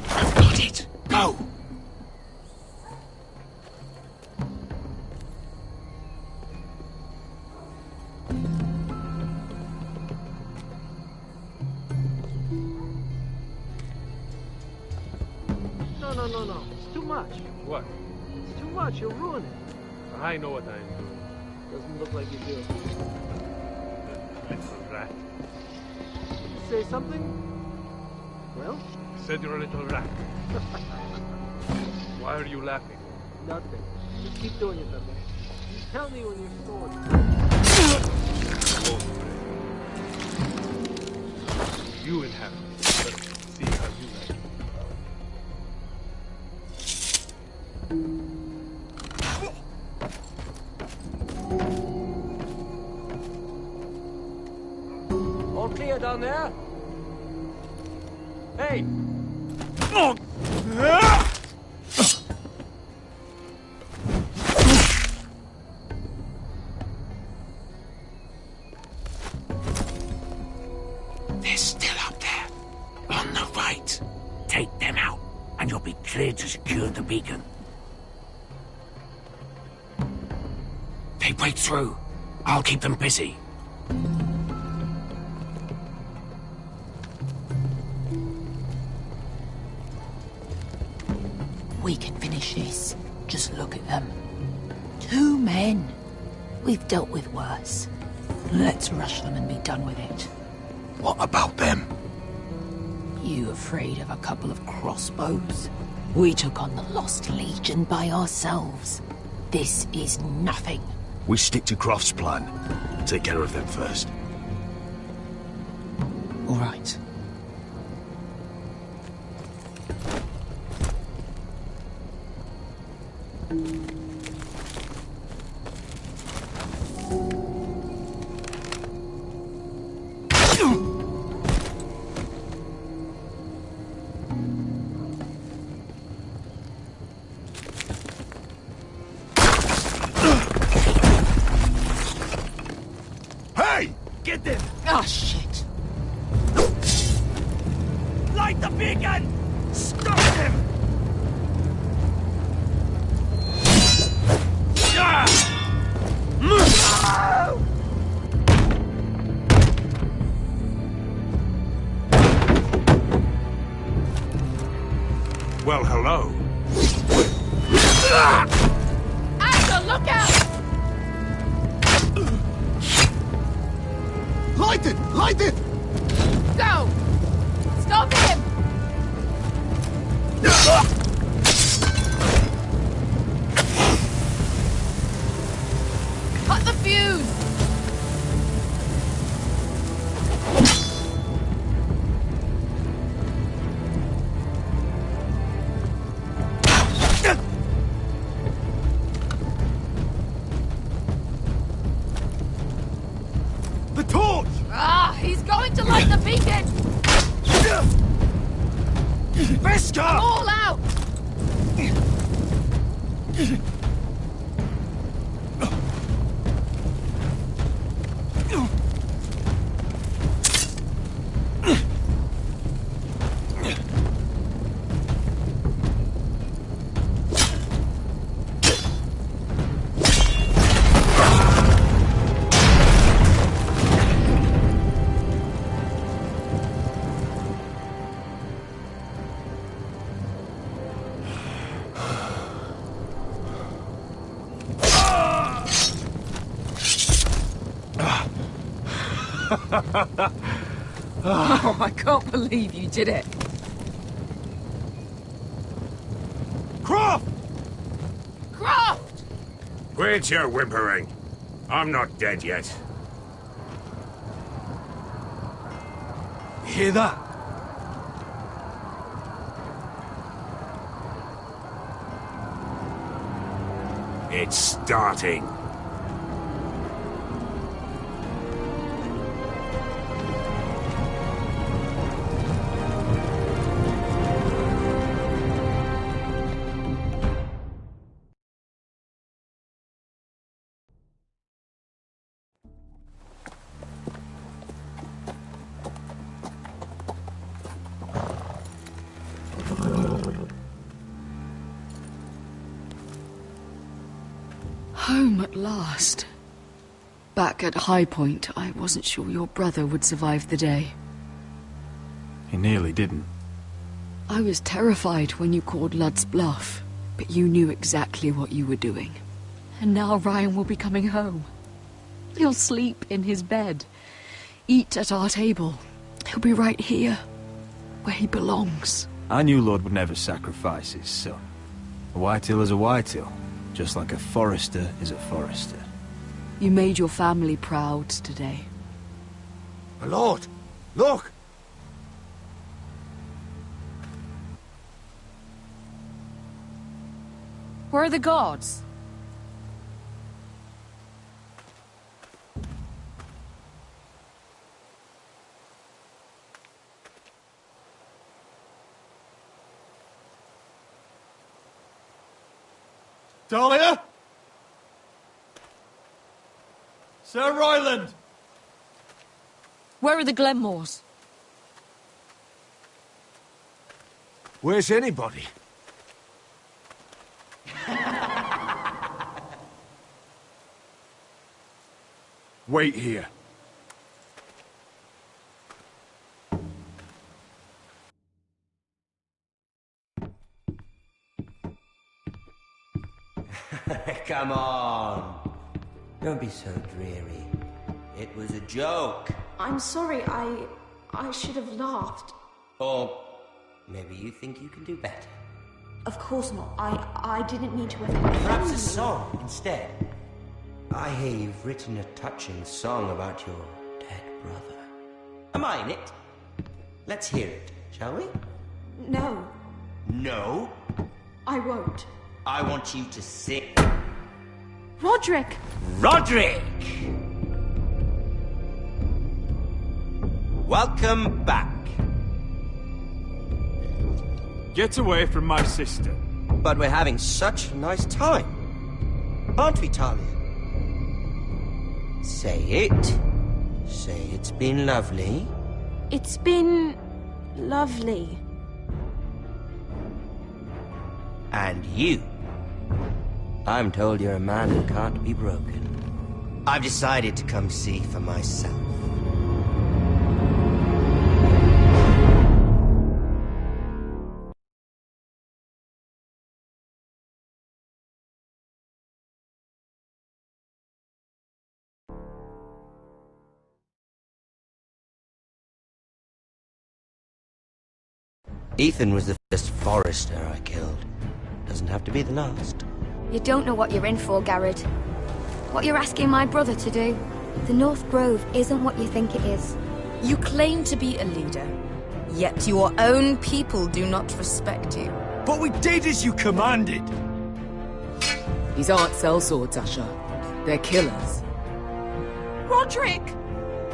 I've got it. Go! No. It's too much. What? It's too much. You'll ruin it. I know what I'm doing. Doesn't look like you do. Little rat. Say something? Well? Said you're a little rat. Why are you laughing? Nothing. Just keep doing it that way. You tell me when you're scored. You inhabit it. Let's see how you like it. All clear down there? Hey! They're still up there. On the right. Take them out, and you'll be cleared to secure the beacon. They break through. I'll keep them busy. We can finish this. Just look at them. 2 men. We've dealt with worse. Let's rush them and be done with it. What about them? You afraid of a couple of crossbows? We took on the Lost Legion by ourselves. This is nothing. We stick to Croft's plan. Take care of them first. All right. Hey! Get them! Oh, shit. Light the beacon! Stop them! Well, hello. Asher, look out! Light it! Light it! Go! Stop him! Cut the fuse! The torch! Ah, he's going to light the beacon! Veska! All out! Oh, I can't believe you did it. Croft! Croft! Quit your whimpering. I'm not dead yet. You hear that? It's starting. Home at last. Back at High Point, I wasn't sure your brother would survive the day. He nearly didn't. I was terrified when you called Ludd's bluff, but you knew exactly what you were doing. And now Ryan will be coming home. He'll sleep in his bed, eat at our table. He'll be right here, where he belongs. I knew Lord would never sacrifice his son. A Whitehill is a Whitehill, just like a Forrester is a Forrester. You made your family proud today. My lord, look! Where are the guards? Dahlia? Sir Ryland! Where are the Glenmores? Where's anybody? Wait here. Come on. Don't be so dreary. It was a joke. I'm sorry, I should have laughed. Or maybe you think you can do better. Of course not. I didn't mean to offend. Perhaps a song instead. I hear you've written a touching song about your dead brother. Am I in it? Let's hear it, shall we? No, No? I won't. I want you to sing. Roderick! Roderick! Welcome back. Get away from my sister. But we're having such a nice time. Aren't we, Talia? Say it. Say it's been lovely. It's been lovely. And you. I'm told you're a man who can't be broken. I've decided to come see for myself. Ethan was the first Forrester I killed. Doesn't have to be the last. You don't know what you're in for, Garrett. What you're asking my brother to do. The North Grove isn't what you think it is. You claim to be a leader, yet your own people do not respect you. But we did as you commanded. These aren't sellswords, Asher. They're killers. Roderick!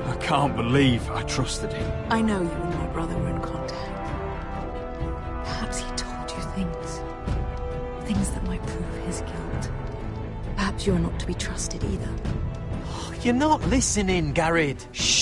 I can't believe I trusted him. I know you and my brother were in contact. Perhaps he told you things. Things that might prove his guilt. Perhaps you're not to be trusted either. You're not listening, Garrett. Shh!